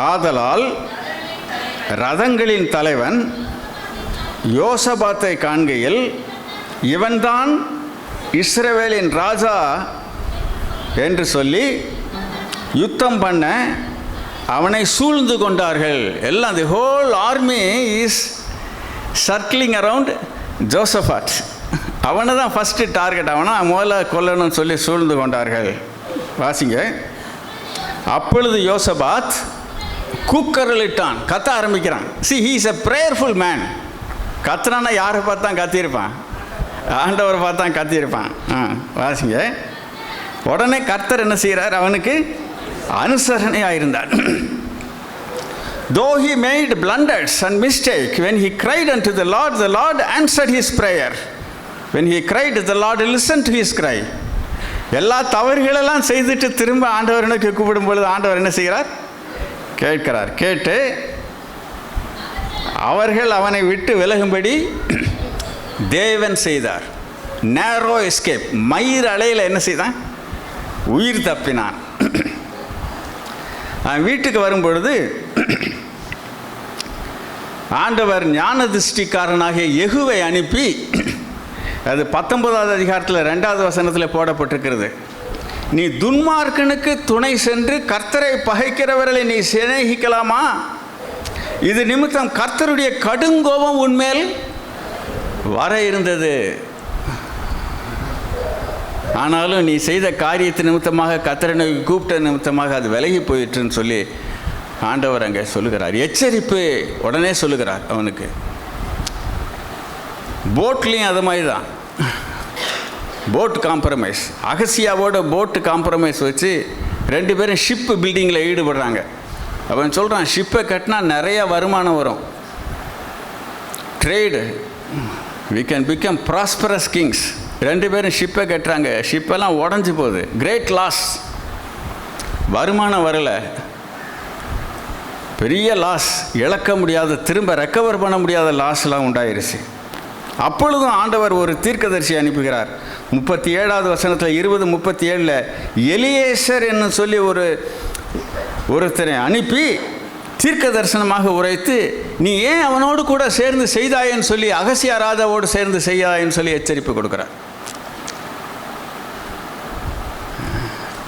ஆதலால் ரதங்களின் தலைவன் யோசபாத்தை காண்கையில், இவன்தான் இஸ்ரவேலின் ராஜா என்று சொல்லி யுத்தம் பண்ண அவனை சூழ்ந்து கொண்டார்கள். எல்லாம் the whole army is circling around Jehoshaphat. அவனை தான் ஃபஸ்ட்டு டார்கெட், அவனை முதல்ல கொல்லணும்னு சொல்லி சூழ்ந்து கொண்டார்கள். வாசிங்க. அப்பொழுது யோசபாத் கூக்கரலிட்டான், கத்த ஆரம்பிக்கிறான். See, he is a prayerful man. கத்துறான்னா யாரை பார்த்தா கத்தியிருப்பான்? ஆண்டவரை பார்த்தா கத்தியிருப்பான். வாசிங்க. உடனே கர்த்தர் என்ன செய்கிறார்? அவனுக்கு அனுசரணையாக இருந்தார். Though he made blunders and mistake, when he cried unto the Lord answered his prayer. When he cried, the Lord listened to his cry. எல்லா தவறுகளெல்லாம் செய்துட்டு திரும்ப ஆண்டவரனுக்கு கூப்பிடும் பொழுது ஆண்டவர் என்ன செய்கிறார்? கேட்கிறார். கேட்டு அவர்கள் அவனை விட்டு விலகும்படி தேவன் செய்தார். நேரோ எஸ்கேப், மயிர் அலையில் என்ன செய்தான்? உயிர் தப்பினான். அவன் வீட்டுக்கு வரும்பொழுது ஆண்டவர் ஞான திருஷ்டிக்காரனாகிய யெகூவை அனுப்பி, அது 19வது அதிகாரத்தில் 2வது வசனத்தில் போடப்பட்டிருக்கிறது, நீ துன்மார்க்கனுக்கு துணை சென்று கர்த்தரை பகைக்கிறவர்களை நீ சிநேகிக்கலாமா? இது நிமித்தம் கர்த்தருடைய கடுங்கோபம் உன்மேல் வர இருந்தது. ஆனாலும் நீ செய்த காரியத்து நிமித்தமாக, கர்த்தரை கூப்பிட்ட நிமித்தமாக அது விலகி போயிட்டுன்னு சொல்லி ஆண்டவர் அங்கே சொல்லுகிறார். எச்சரிப்பு உடனே சொல்லுகிறார் அவனுக்கு. போட்லேயும் அது மாதிரி தான், போட் காம்ப்ரமைஸ். அகசியாவோட போட்டு காம்ப்ரமைஸ் வச்சு 2 பேரும் ஷிப்பு பில்டிங்கில் ஈடுபடுறாங்க. அவன் சொல்கிறான், ஷிப்பை கட்டினா நிறைய வருமானம் வரும், trade, we can become prosperous kings. 2 பேரும் ஷிப்பை கட்டுறாங்க, ஷிப்பெல்லாம் உடஞ்சி போகுது, கிரேட் லாஸ், வருமானம் வரலை, பெரிய லாஸ், இழக்க முடியாத, திரும்ப ரெக்கவர் பண்ண முடியாத லாஸ்லாம் உண்டாயிருச்சு. அப்பொழுதும் ஆண்டவர் ஒரு தீர்க்கதரிசி அனுப்புகிறார். 37வது வசனத்தில் 20:37 எலியேசர் என்று சொல்லி ஒருத்தரை அனுப்பி தீர்க்க தரிசனமாக உரைத்து, நீ ஏன் அவனோடு கூட சேர்ந்து செய்தாயன்னு சொல்லி, அகசியா ராஜாவோடு சேர்ந்து செய்யாயன்னு சொல்லி எச்சரிப்பு கொடுக்குறார்.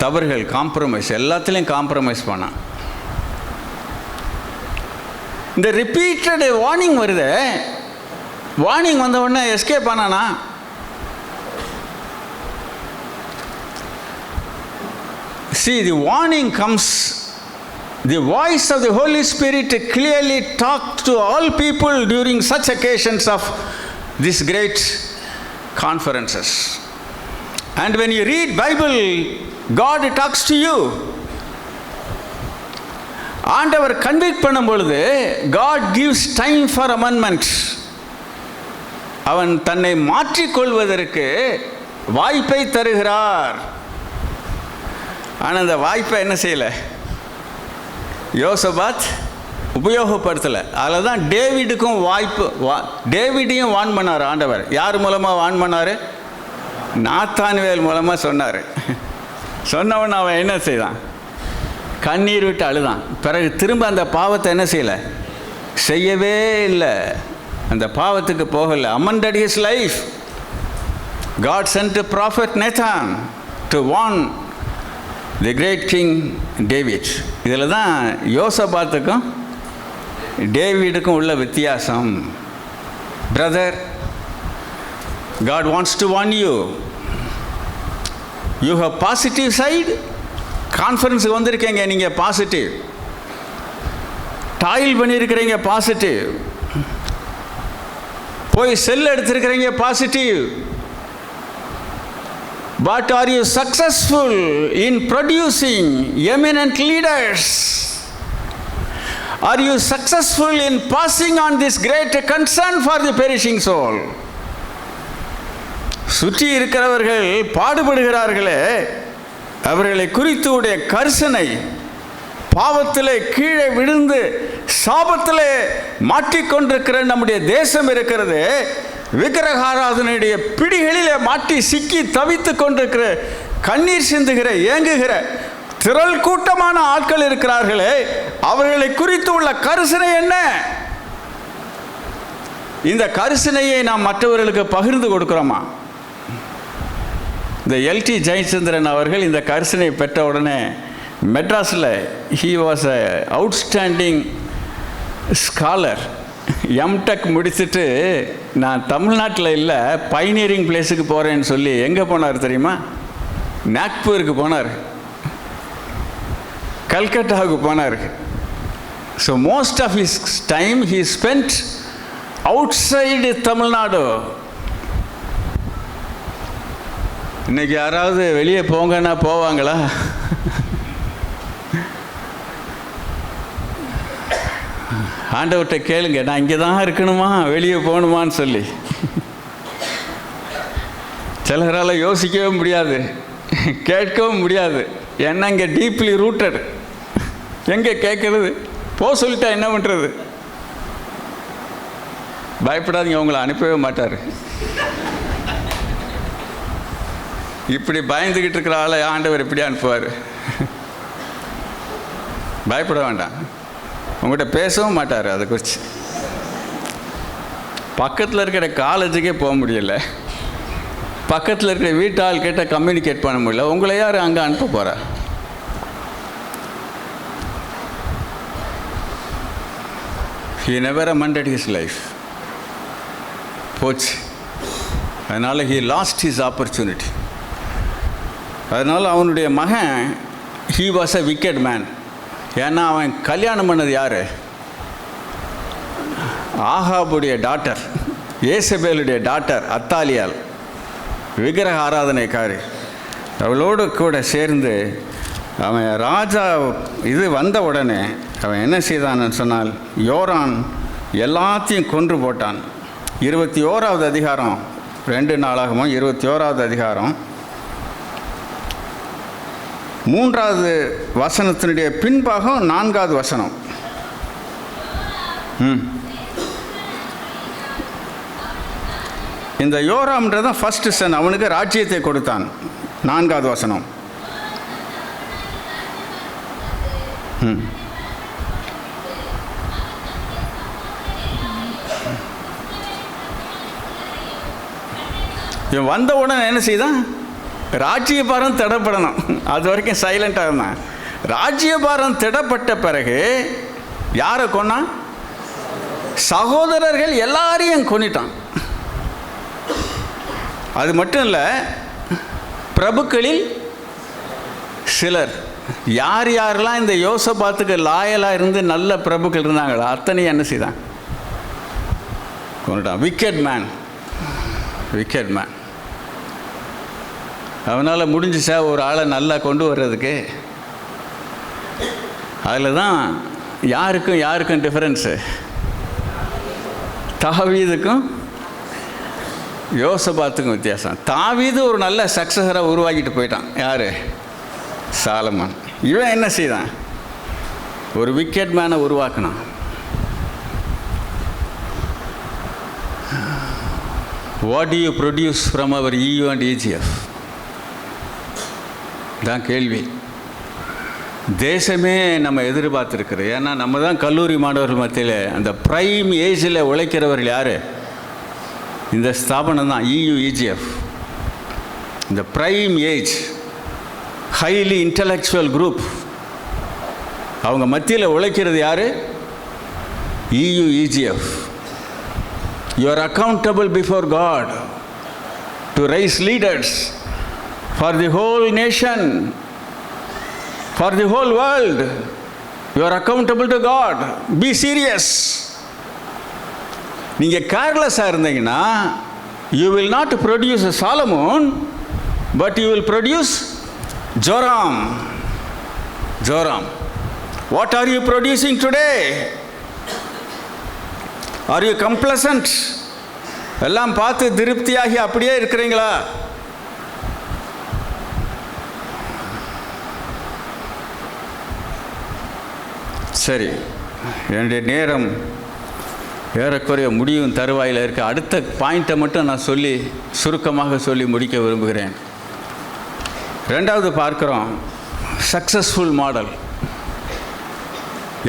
தவறுகள், காம்ப்ரமைஸ், எல்லாத்துலேயும் காம்ப்ரமைஸ் பண்ணான். இந்த ரிப்பீட்டட் வார்னிங் வருது, வார்னிங் வந்த உடனே escape ஆனானா? See, the warning comes, the voice of the Holy Spirit clearly talked to all people during such occasions of these great conferences. And when you read Bible, God talks to you. ஆண்டவர் convict பண்ணும் பொழுது God gives time for amendment. அவன் தன்னை மாற்றிக்கொள்வதற்கு வாய்ப்பை தருகிறார். ஆனால் அந்த வாய்ப்பை என்ன செய்யலை யோசபாத், உபயோகப்படுத்தலை. அதில் தான் டேவிடுக்கும் வாய்ப்பு, டேவிடையும் வான் பண்ணார் ஆண்டவர். யார் மூலமாக வான் பண்ணார்? நாத்தான்வேல் மூலமாக சொன்னார். சொன்னவன் அவன் என்ன செய்தான்? கண்ணீர் விட்டு அழுதான். பிறகு திரும்ப அந்த பாவத்தை என்ன செய்யலை, செய்யவே இல்லை, அந்த பாவத்துக்கு போகலை. amended his life. God sent a prophet Nathan to warn the great king David. இதில் தான் யோசபாத்துக்கும் டேவிடுக்கும் உள்ள வித்தியாசம். Brother, God wants to warn you. You have positive side. கான்ஃபரன்ஸுக்கு வந்திருக்கீங்க, நீங்கள் பாசிட்டிவ், டாயில் பண்ணியிருக்கிறீங்க, பாசிட்டிவ், போய் செல் எடுத்திருக்கிறீங்க, positive. But are you successful in producing eminent leaders? Are you successful in passing on this great concern for the perishing soul? சுற்றி இருக்கிறவர்கள் பாடுபடுகிறார்களே, அவர்களை குறித்து உடைய கரிசனை, பாவத்திலே கீழே விழுந்து சாபத்திலே மாட்டிக்கொண்டிருக்கிற நம்முடைய தேசம் இருக்கிறது, விக்கிரகாராதனுடைய பிடிகளிலே மாட்டி சிக்கி தவித்து கொண்டிருக்கிற, கண்ணீர் சிந்துகிற, ஏங்குகிற திரள் கூட்டமான ஆட்கள் இருக்கிறார்களே, அவர்களை குறித்து உள்ள கரிசனை என்ன? இந்த கரிசனையை நாம் மற்றவர்களுக்கு பகிர்ந்து கொடுக்கிறோமா? இந்த எல்டி ஜெயச்சந்திரன் அவர்கள் இந்த கரிசனை பெற்ற உடனே மெட்ராஸில் he was a outstanding scholar. M Tech முடிச்சுட்டு நான் தமிழ்நாட்டில் இல்லை, பைனியரிங் பிளேஸுக்கு போகிறேன்னு சொல்லி எங்கே போனார் தெரியுமா? நாக்பூருக்கு போனார், கல்கட்டாவுக்கு போனார். So most of his time he spend outside Tamil Nadu. இன்றைக்கி யாராவது வெளியே போங்கன்னா போவாங்களா? ஆண்டவர்கிட்ட கேளுங்க, நான் இங்கே தான் இருக்கணுமா, வெளியே போகணுமான்னு சொல்லி. சிலரால் யோசிக்கவே முடியாது, கேட்கவும் முடியாது. ஏன்னா இங்கே டீப்லி ரூட்டட். எங்கே கேட்குறது? போக சொல்லிட்டா என்ன பண்ணுறது? பயப்படாதீங்க, உங்களை அனுப்பவே மாட்டார். இப்படி பயந்துக்கிட்டு இருக்கிற ஆளை ஆண்டவர் எப்படி அனுப்புவார்? பயப்பட வேண்டாம், உங்கள்கிட்ட பேசவும் மாட்டார் அதை குறித்து. பக்கத்தில் இருக்கிற காலேஜுக்கே போக முடியல, பக்கத்தில் இருக்கிற வீட்டால் கிட்ட கம்யூனிகேட் பண்ண முடியல, உங்களை யார் அங்கே அனுப்ப போகிறா? He never amended his life. போச்சு. அதனால் he lost his opportunity. அதனால் அவனுடைய மகன் he was a wicked man. ஏன்னா அவன் கல்யாணம் பண்ணது யார்? ஆகாபுடைய டாட்டர், ஏசபேலுடைய டாட்டர் அத்தாலியால், விக்கிரக ஆராதனைக்காரி. அவளோடு கூட சேர்ந்து அவன் ராஜா இது வந்த உடனே அவன் என்ன செய்தான்னு சொன்னால், யோரான் எல்லாத்தையும் கொன்று போட்டான். 21வது அதிகாரம் 2 நாளாகமும் 21வது அதிகாரம் 3வது வசனத்தினுடைய பின்பாகம் 4வது வசனம். இந்த யோராம்ன்றதான் ஃபர்ஸ்ட் சன், அவனுக்கு ராஜ்யத்தை கொடுத்தான். 4வது வசனம். இவன் வந்த உடனே என்ன செய்தான்? ராஜ்யபாரம் திடப்படணும். அது வரைக்கும் சைலண்டாக இருந்தான். ராஜ்யபாரம் திடப்பட்ட பிறகு யாரை கொன்னான்? சகோதரர்கள் எல்லாரையும் கொன்னிட்டான். அது மட்டும் இல்லை, பிரபுக்களில் சிலர், யார் யாரெல்லாம் இந்த யோசபாத்துக்கு லாயலாக இருந்து நல்ல பிரபுக்கள் இருந்தாங்களோ அத்தனையும் என்ன செய்தான்? கொன்னுட்டான். Wicked man, wicked man. அவனால் முடிஞ்சிச்சா ஒரு ஆளை நல்லா கொண்டு வர்றதுக்கு? அதில் தான் யாருக்கும் டிஃபரன்ஸு. தாவீதுக்கும் யோசபாத்துக்கும் வித்தியாசம். தாவீது ஒரு நல்ல சக்ஸஸராக உருவாக்கிட்டு போயிட்டான். யார்? சாலமன். இவன் என்ன செய்தான்? ஒரு விக்கெட் மேனை உருவாக்கினான். What do you produce from our EU and EGF? தான் கேள்வி. தேசமே நம்ம எதிர்பார்த்துருக்குறது. ஏன்னா நம்ம தான் கல்லூரி மாணவர்கள் மத்தியில் அந்த ப்ரைம் ஏஜில் உழைக்கிறவர்கள் யார்? இந்த ஸ்தாபனம் தான், EU EGF. இந்த prime age, highly intellectual group, அவங்க மத்தியில் உழைக்கிறது யார்? EU EGF. You are accountable before God to raise leaders for the whole nation, for the whole world. You are accountable to God. Be serious. நீங்கள் கேர்லெஸ்ஸாக இருந்தீங்கன்னா you will not produce a Solomon, but you will produce Joram. Joram. What are you producing today? Are you complacent? எல்லாம் பார்த்து திருப்தியாகி அப்படியே இருக்கிறீங்களா? சரி, என்னுடைய நேரம் ஏறக்குறைய முடியும் தருவாயில் இருக்க. அடுத்த பாயிண்ட்டை மட்டும் நான் சுருக்கமாக சொல்லி முடிக்க விரும்புகிறேன். 2வது பார்க்குறோம், சக்ஸஸ்ஃபுல் மாடல்.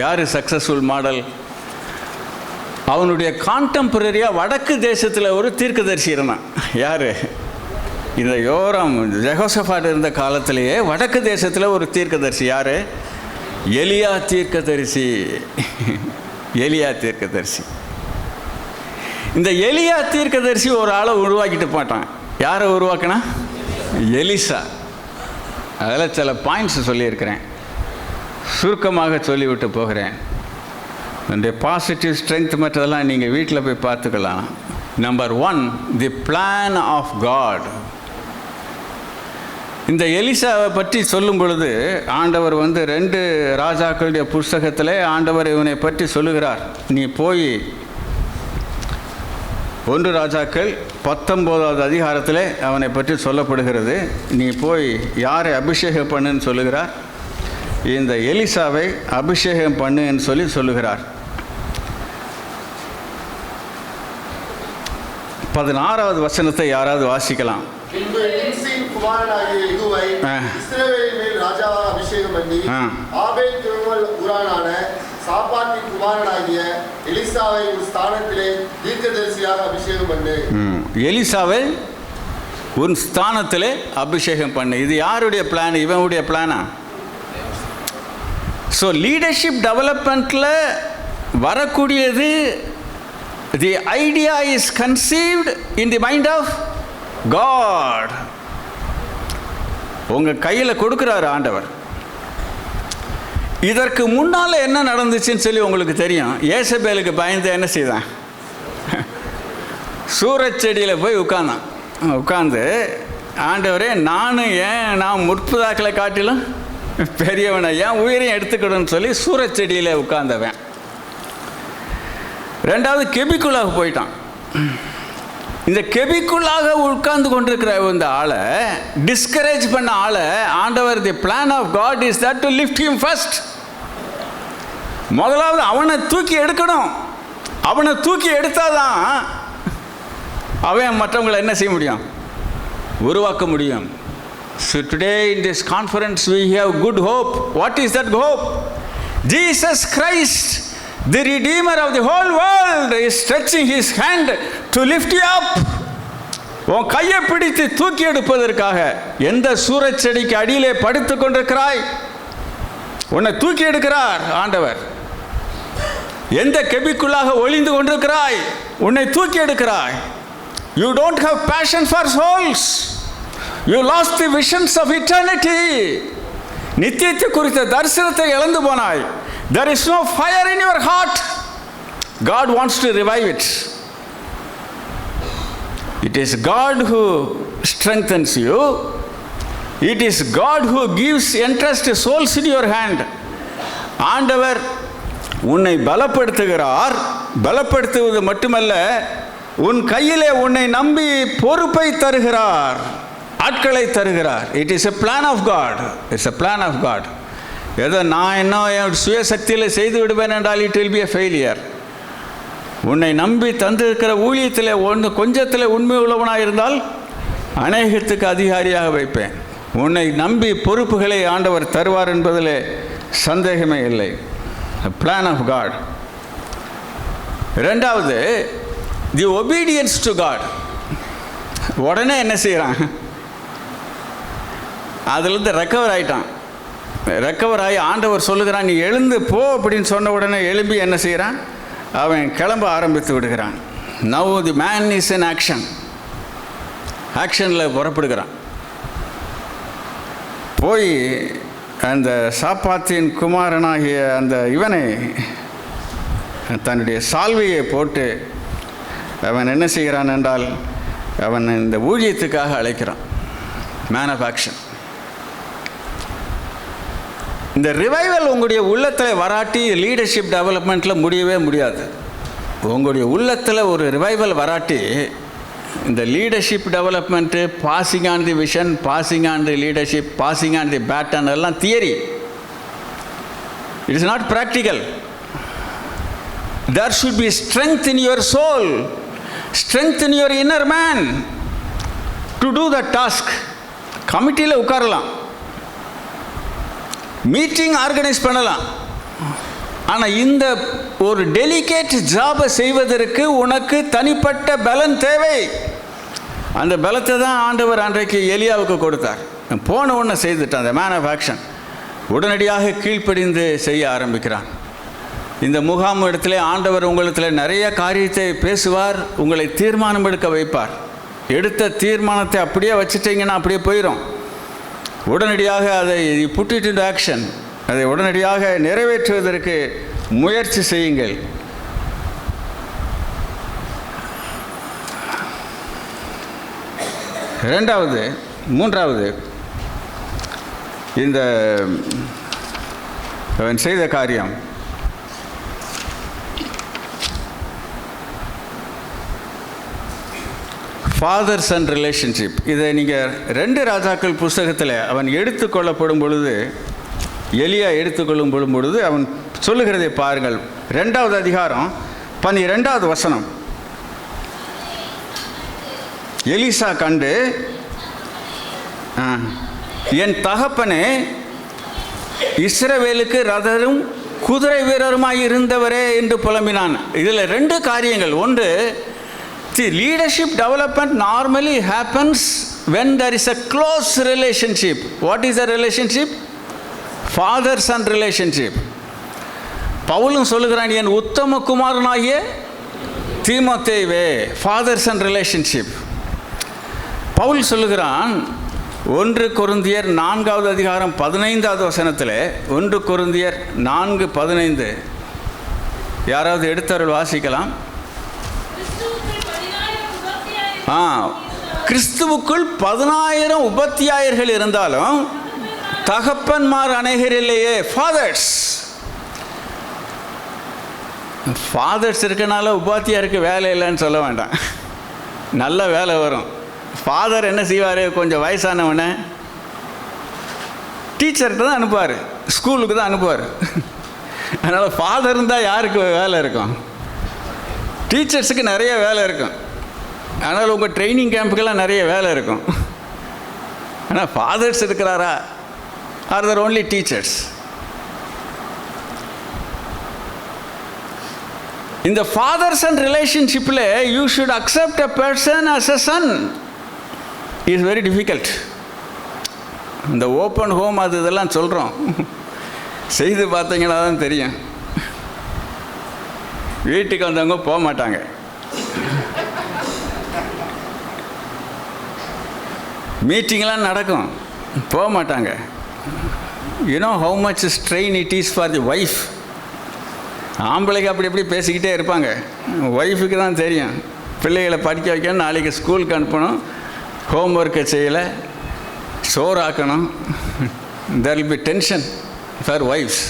யார் சக்ஸஸ்ஃபுல் மாடல்? அவனுடைய கான்டெம்பரரியாக வடக்கு தேசத்தில் ஒரு தீர்க்கதரிசி இருந்தான். யார்? இந்த யோராம், ஜெகோசபாட் இருந்த காலத்திலேயே வடக்கு தேசத்தில் ஒரு தீர்க்கதரிசி. யார்? எலியா தீர்க்கதரிசி. எலியா தீர்க்கதரிசி. இந்த எலியா தீர்க்கதரிசி ஒரு ஆளை உருவாக்கிட்டு போட்டான். யாரை உருவாக்கினா? எலிசா. அதில் சில பாயிண்ட்ஸ் சொல்லியிருக்கிறேன், சுருக்கமாக சொல்லிவிட்டு போகிறேன். இந்த பாசிட்டிவ் ஸ்ட்ரென்த் மற்றதெல்லாம் நீங்கள் வீட்டில் போய் பார்த்துக்கலாம். Number 1, the plan of God. இந்த எலிசாவை பற்றி சொல்லும் பொழுது ஆண்டவர் 2 ராஜாக்களுடைய புஸ்தகத்தில் ஆண்டவர் இவனை பற்றி சொல்லுகிறார். நீ போய் 1 ராஜாக்கள் 19வது அதிகாரத்தில் அவனை பற்றி சொல்லப்படுகிறது. நீ போய் யாரை அபிஷேகம் பண்ணுன்னு சொல்லுகிறார்? இந்த எலிசாவை அபிஷேகம் பண்ணுன்னு சொல்லுகிறார். 16வது வசனத்தை யாராவது வாசிக்கலாம்? பின்பு இம்சியின் குமாரனாகிய யெகூவை இஸ்ரவேலின் மேல் ராஜாவாக அபிஷேகம் பண்ணி ஆபேல் திருமல் ஊரானான சாப்பாட்டின் குமாரனாகிய எலிசாவை உன் ஸ்தானத்திலே தீர்க்கதரிசியாக அபிஷேகம் பண்ணு. எலிசாவை உன் ஸ்தானத்திலே அபிஷேகம் பண்ணு. இது யாருடைய பிளான்? இவனுடைய பிளானா? ஸோ லீடர்ஷிப் டெவலப்மெண்ட்டில் வரக்கூடியது, the idea is conceived in the mind of God. உங்கள் கையில் கொடுக்குறாரு ஆண்டவர். இதற்கு முன்னால் என்ன நடந்துச்சுன்னு சொல்லி உங்களுக்கு தெரியும். ஏசபேலுக்கு பயந்து என்ன செய்தான்? சூரச்செடியில் போய் உட்கார்ந்து ஆண்டவரே, நான் முற்புதாக்களை காட்டிலும் பெரியவனை ஏன் உயிரையும் எடுத்துக்கணும்னு சொல்லி சூரச்செடியில் உட்கார்ந்தவன். ரெண்டாவது கெபிக்குள்ளாக போயிட்டான். இந்த கெபிக்குள்ளாக உட்கார்ந்து கொண்டிருக்கிற இந்த ஆளை, டிஸ்கரேஜ் பண்ண ஆளை ஆண்டவர், the plan of God is that to lift him first. முதலாவது அவனை தூக்கி எடுக்கணும். அவனை தூக்கி எடுத்தாதான் அவன் மற்றவங்களை என்ன செய்ய முடியும்? உருவாக்க முடியும். So today in this conference we have good hope. What is that hope? Jesus Christ, the Redeemer of the whole world, is stretching His hand to lift you up. உன் கையை பிடித்து தூக்கி எடுப்பதற்காக. எந்த சூரச்செடிக்கு அடியிலே படுத்து கொண்டிருக்கிறாய், உன்னை தூக்கி எடுக்கிறார் ஆண்டவர். எந்த கெபிக்குள்ளாக ஒளிந்து கொண்டிருக்கிறாய், உன்னை தூக்கி எடுக்கிறாய். You don't have passion for souls. You lost the visions of eternity. நித்தியத்தை குறித்த தரிசனத்தை இழந்து போனாய். There is no fire in your heart. God wants to revive it. It is God who strengthens you. It is God who gives entrust souls in your hand. ஆண்டவர் உன்னை பலப்படுத்துகிறார். பலப்படுத்துவது மட்டுமல்ல, உன் கையிலே உன்னை நம்பி பொறுப்பை தருகிறார், ஆட்களை தருகிறார். It is a plan of God. It's a plan of God. ஏதோ நான் என்ன என் சுயசக்தியில் செய்து விடுவேன் என்றால் it will be a failure. உன்னை நம்பி தந்திருக்கிற ஊழியத்தில் கொஞ்சத்தில் உண்மை உள்ளவனாக இருந்தால் அநேகத்துக்கு அதிகாரியாக வைப்பேன். உன்னை நம்பி பொறுப்புகளை ஆண்டவர் தருவார் என்பதில் சந்தேகமே இல்லை. Plan of God. ரெண்டாவது, தி ஒபீடியன்ஸ் டு காட். உடனே என்ன செய்கிறான்? அதுலேருந்து ரெக்கவர் ஆகிட்டான். ரெக்கவர் ஆகி ஆண்டவர் சொல்லுகிறான், நீ எழுந்து போ அப்படின்னு சொன்ன உடனே எழும்பி என்ன செய்கிறான்? அவன் கிளம்ப ஆரம்பித்து விடுகிறான். Now the man is in action. ஆக்ஷனில் புறப்படுகிறான். போய் அந்த சாப்பாத்தின் குமாரனாகிய அந்த இவனை தன்னுடைய சால்வையை போட்டு அவன் என்ன செய்கிறான் என்றால், அவன் இந்த ஊழியத்துக்காக அழைக்கிறான். Man of action. இந்த ரிவைவல் உங்களுடைய உள்ளத்தில் வராட்டி லீடர்ஷிப் டெவலப்மெண்ட்டில் முடியவே முடியாது. உங்களுடைய உள்ளத்தில் ஒரு ரிவைவல் வராட்டி இந்த leadership development, passing on the vision, passing on the leadership, passing on the baton எல்லாம் theory. It is not practical. There should be strength in your soul, strength in your inner man to do the task. கமிட்டியில் உட்காரலாம், meeting organise பண்ணலாம். ஆனால் இந்த ஒரு delicate ஜாபை செய்வதற்கு உனக்கு தனிப்பட்ட பலன் தேவை. அந்த பலத்தை தான் ஆண்டவர் அன்றைக்கு எலியாவுக்கு கொடுத்தார். போன உடனே செய்துட்டான். அந்த மேன் ஆஃப் ஆக்ஷன் உடனடியாக கீழ்ப்படிந்து செய்ய ஆரம்பிக்கிறான். இந்த முகாம் இடத்துல ஆண்டவர் உங்களிடத்தில் நிறைய காரியத்தை பேசுவார், உங்களை தீர்மானம் எடுக்க வைப்பார். எடுத்த தீர்மானத்தை அப்படியே வச்சுட்டிங்கன்னா அப்படியே போயிடும். உடனடியாக அதை புட் இட் இன்டு ஆக்ஷன். அதை உடனடியாக நிறைவேற்றுவதற்கு முயற்சி செய்யுங்கள். மூன்றாவது இந்த அவன் செய்த காரியம், ஃபாதர் சன் ரிலேஷன்ஷிப். இதை நீங்கள் 2 ராஜாக்கள் புஸ்தகத்தில் அவன் எடுத்துக்கொள்ளப்படும் பொழுது, எலியா எடுத்துக்கொள்ளும் பொழுது அவன் சொல்லுகிறதை பாருங்கள். 2வது அதிகாரம் 12வது வசனம். எலிசா கண்டு, என் தகப்பனே, இஸ்ரவேலுக்கு ரதரும் குதிரை வீரருமாய் இருந்தவரே என்று புலம்பினான். இதில் 2 காரியங்கள். ஒன்று, leadership development normally happens when there is a close relationship. What is a relationship? Father son relationship. பவுலும் சொல்லுகிறான், என் உத்தம குமாரனாகிய தீமோத்தேயுவே, ஃபாதர் சன் ரிலேஷன்ஷிப். பவுல் சொல்லுகிறான் 1 கொரிந்தியர் 4வது அதிகாரம் 15வது வசனத்தில், 1 கொரிந்தியர் 4:15, யாராவது எடுத்தவர்கள் வாசிக்கலாம். கிறிஸ்துவுக்குள் 10,000 உபத்தியாயர்கள் இருந்தாலும் தகப்பன்மார் அநேகர் இல்லையே. ஃபாதர்ஸ் இருக்கனால உபாத்தியாருக்கு வேலை இல்லைன்னு சொல்ல வேண்டாம், நல்ல வேலை வரும். ஃபாதர் என்ன செய்வார், கொஞ்சம் வயசானவனை டீச்சர்கிட்ட தான் அனுப்புவார், ஸ்கூலுக்கு தான் அனுப்புவார். அதனால் ஃபாதர் இருந்தால் யாருக்கு வேலை இருக்கும்? டீச்சர்ஸுக்கு நிறைய வேலை இருக்கும். அதனால் உங்கள் ட்ரைனிங் கேம்புக்கெல்லாம் நிறைய வேலை இருக்கும். ஆனால் ஃபாதர்ஸ் இருக்கிறாரா? Are there only teachers? இந்த ஃபாதர் சன் ரிலேஷன்ஷிப்பில் you should accept a person as a son is very difficult. இந்த ஓப்பன் ஹோம் அது இதெல்லாம் சொல்கிறோம், செய்து பார்த்தீங்கன்னா தான் தெரியும். வீட்டுக்கு வந்தவங்க போக மாட்டாங்க. மீட்டிங்லாம் நடக்கும், போக மாட்டாங்க. You know how much strain it is for the wife. ஆம்பளைக்கு அப்படி எப்படி பேசிக்கிட்டே இருப்பாங்க, ஒய்ஃபுக்கு தான் தெரியும். பிள்ளைகளை படிக்க வைக்கணும், நாளைக்கு ஸ்கூலுக்கு அனுப்பணும், ஹோம் ஒர்க்கை செய்யலை, சோறாக்கணும். There will be tension for wives.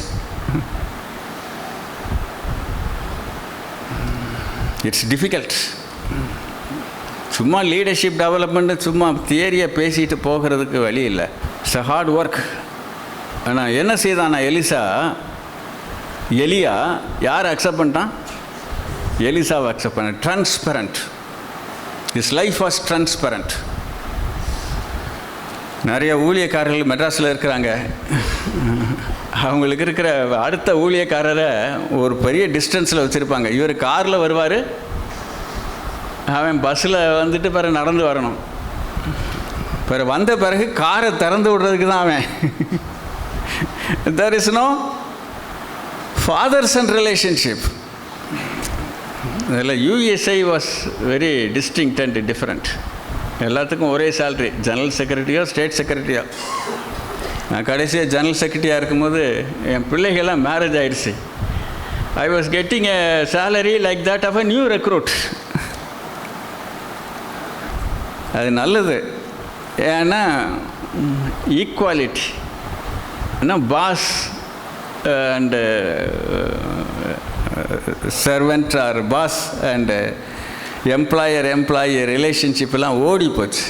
It's difficult. சும்மா லீடர்ஷிப் டெவலப்மெண்ட்டு சும்மா தியரியை பேசிட்டு போகிறதுக்கு வழி இல்லை. It's a hard work. ஆனால் என்ன செய்தானா எலியா யார் அக்செப்ட் பண்ணிட்டான்? எலிசாவை அக்செப்ட் பண்ண. Transparent. Is life was transparent. நிறைய ஊழியக்காரர்கள் மெட்ராஸில் இருக்கிறாங்க. அவங்களுக்கு இருக்கிற அடுத்த ஊழியக்காரரை ஒரு பெரிய டிஸ்டன்ஸில் வச்சுருப்பாங்க. இவர் காரில் வருவார், அவன் பஸ்ஸில் வந்துட்டு பிறகு நடந்து வரணும். பிறகு வந்த பிறகு காரை திறந்து விடுறதுக்கு தான் அவன். there is no father son relationship. அதில் USA was very distinct and different. எல்லாத்துக்கும் ஒரே சேல்ரி, ஜெனரல் செக்ரட்டரியோ ஸ்டேட் செக்ரட்டரியோ. நான் கடைசியாக ஜெனரல் செக்ரட்டரியாக இருக்கும்போது என் பிள்ளைகள்லாம் மேரேஜ் ஆகிடுச்சு. I was getting a salary like that of a new recruit. அது நல்லது, ஏன்னா ஈக்குவாலிட்டி. ஏன்னா boss and servant or boss and employee ரிலேஷன்ஷிப்பெல்லாம் ஓடி போச்சு.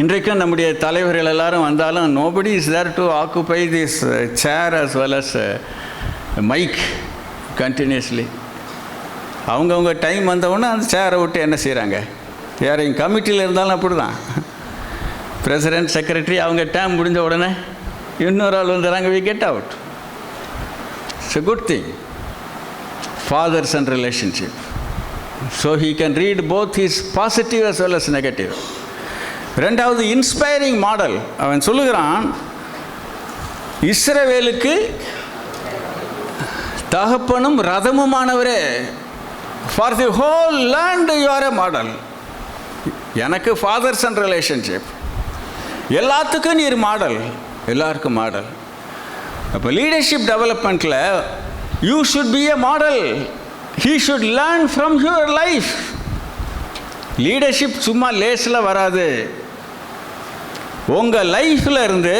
இன்றைக்கும் நம்முடைய தலைவர்கள் எல்லாரும் வந்தாலும் nobody is there to occupy this chair as well as mike continuously. அவங்கவுங்க டைம் வந்தவுடனே அந்த சேரை விட்டு என்ன செய்கிறாங்க? வேறு எங்கள் கமிட்டியில் இருந்தாலும் அப்படி தான். பிரசிடென்ட் செக்ரட்டரி அவங்க டைம் முடிஞ்ச உடனே இன்னொரு ஆள் வந்துடுறாங்க, we get out. It's a good thing. Father son relationship. So he can read both his positive as well as negative. ரெண்டாவது, இன்ஸ்பைரிங் மாடல். அவன் சொல்லுகிறான், இஸ்ரவேலுக்கு தகப்பனும் ரதமுமானவரே, for the whole land you are a model. எனக்கு father son relationship, எல்லாத்துக்கும் நீர் model, எல்லாருக்கும் மாடல். அப்போ லீடர்ஷிப் டெவலப்மெண்ட்டில் you should be a model. He should learn from your life. Leadership சும்மா லேஸில் வராது. உங்கள் லைஃப்பில் இருந்து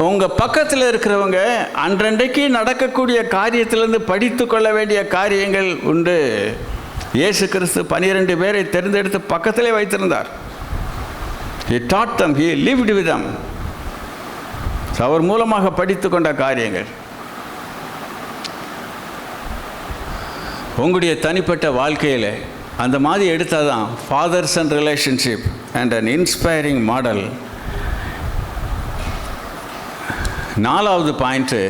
உங்கள் பக்கத்தில் இருக்கிறவங்க அன்றன்றைக்கு நடக்கக்கூடிய காரியத்திலேருந்து படித்து கொள்ள வேண்டிய காரியங்கள் உண்டு. இயேசு கிறிஸ்து 12 பேரை தேர்ந்தெடுத்து பக்கத்திலே வைத்திருந்தார். He taught them, he lived with them. அவர் மூலமாக படித்து கொண்ட காரியங்கள். உங்களுடைய தனிப்பட்ட வாழ்க்கையில் அந்த மாதிரி எடுத்தால் தான் father son relationship and an inspiring model. 4வது point,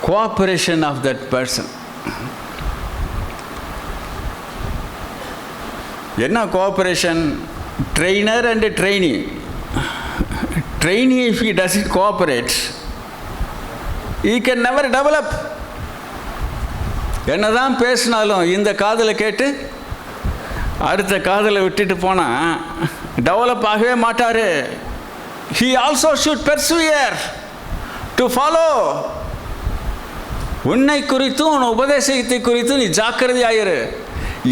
cooperation of that person. என்ன cooperation? Trainer and trainee. Trainee, if he doesn't cooperate, he can never develop. என்னதான் பேசினாலும் இந்த காதில் கேட்டு அடுத்த காதில் விட்டுட்டு போனால் டெவலப் ஆகவே மாட்டார். He also should persevere to follow. உன்னை குறித்தும் உன் உபதேசத்தை குறித்தும் நீ ஜாக்கிரதையாயிரு.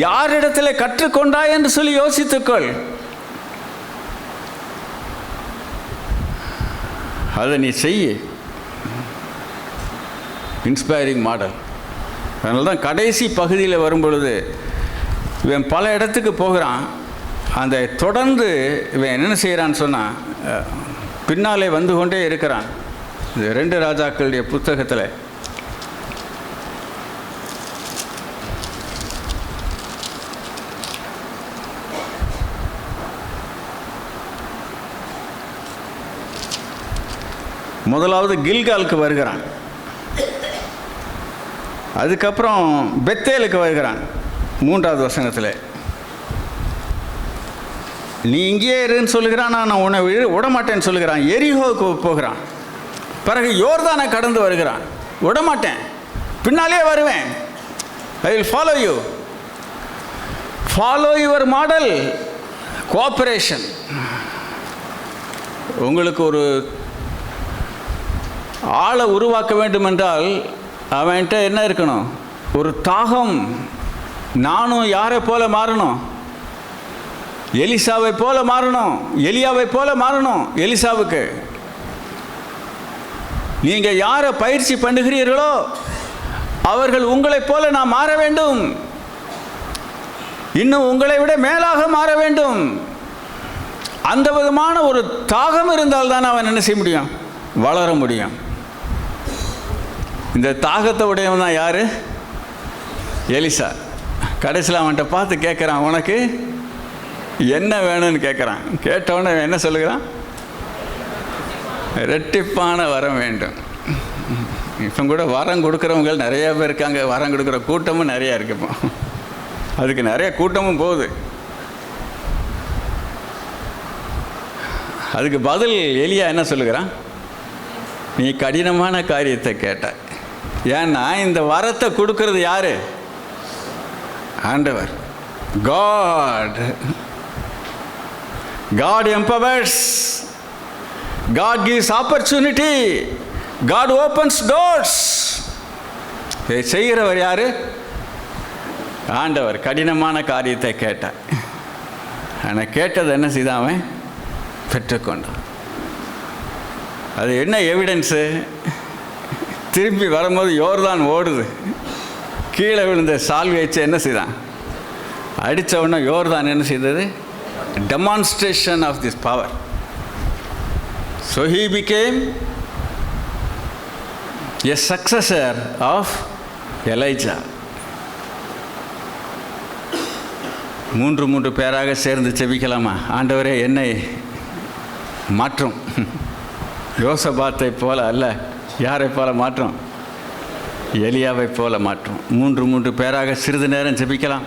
யாரிடத்தில் கற்றுக்கொண்டாய் என்று சொல்லி யோசித்துக்கொள். அதை நீ செய்ய. Inspiring model. அதனால தான் கடைசி பகுதியில் வரும்பொழுது இவன் பல இடத்துக்கு போகிறான். அந்த தொடர்ந்து இவன் என்ன செய்கிறான்னு சொன்னால் பின்னாலே வந்து கொண்டே இருக்கிறான். 2 ராஜாக்களுடைய புத்தகத்தில் முதலாவது கில்காலுக்கு வருகிறான். அதுக்கப்புறம் பெத்தேலுக்கு வருகிறான். 3வது வசனத்தில் நீ இங்கேயே இருன்னு சொல்லுகிறான், நான் உன்னை விடமாட்டேன்னு சொல்லுகிறான். எரிகோவுக்கு போகிறான். பிறகு யோர்தானை கடந்து வருகிறான். விடமாட்டேன், பின்னாலே வருவேன். I will follow you. Follow your model. Cooperation. உங்களுக்கு ஒரு ஆளை உருவாக்க வேண்டும் என்றால் அவன்கிட்ட என்ன இருக்கணும்? ஒரு தாகம். நானும் யாரை போல மாறணும்? எலிசாவை போல மாறணும். எலியாவை போல மாறணும். எலிசாவுக்கு நீங்கள் யாரை பயிற்சி பண்ணுகிறீர்களோ அவர்கள் உங்களைப் போல நான் மாற வேண்டும். இன்னும் உங்களை விட மேலாக மாற வேண்டும். அந்த விதமான ஒரு தாகம் இருந்தால் தான் அவன் என்ன செய்ய முடியும்? வளர முடியும். இந்த தாகத்தை உடையவன் தான் யார்? எலிசா. கடைசியில் அவன்கிட்ட பார்த்து கேட்குறான், உனக்கு என்ன வேணும்னு கேட்குறான். கேட்டவொடனே என்ன சொல்லுகிறான்? ரெட்டிப்பான வரம் வேண்டும். இப்போ கூட வரம் கொடுக்குறவங்க நிறையா பேர் இருக்காங்க. வரம் கொடுக்குற கூட்டமும் நிறையா இருக்கு. இப்போ அதுக்கு நிறைய கூட்டமும் போகுது. அதுக்கு பதில் எலியா என்ன சொல்லுகிறான்? நீ கடினமான காரியத்தை கேட்ட. ஏன்னா இந்த வரத்தை கொடுக்கறது யாரு? ஆண்டவர். God. God empowers. God gives opportunity. God opens doors. இதை செய்கிறவர் யாரு? ஆண்டவர். கடினமான காரியத்தை கேட்டார். ஆனால் கேட்டது என்ன செய்தான்? அவன் பெற்றுக்கொண்டான். அது என்ன எவிடன்ஸு? திரும்பி வரும்போது யோர்தான் ஓடுது. கீழே விழுந்த சால்வை வச்சு என்ன செய்தான்? அடித்த உடனே யோர்தான் என்ன செய்தது? Demonstration of this power. So he became a successor of Elijah. 3 பேராக சேர்ந்து செபிக்கலாமா? ஆண்டவரே என்னை மாற்றும். யோசபாத்தை போல அல்ல, யாரை போல மாற்றும்? எலியாவை போல மாற்றும். 3 பேராக சிறிது நேரம் ஜெபிக்கலாம்.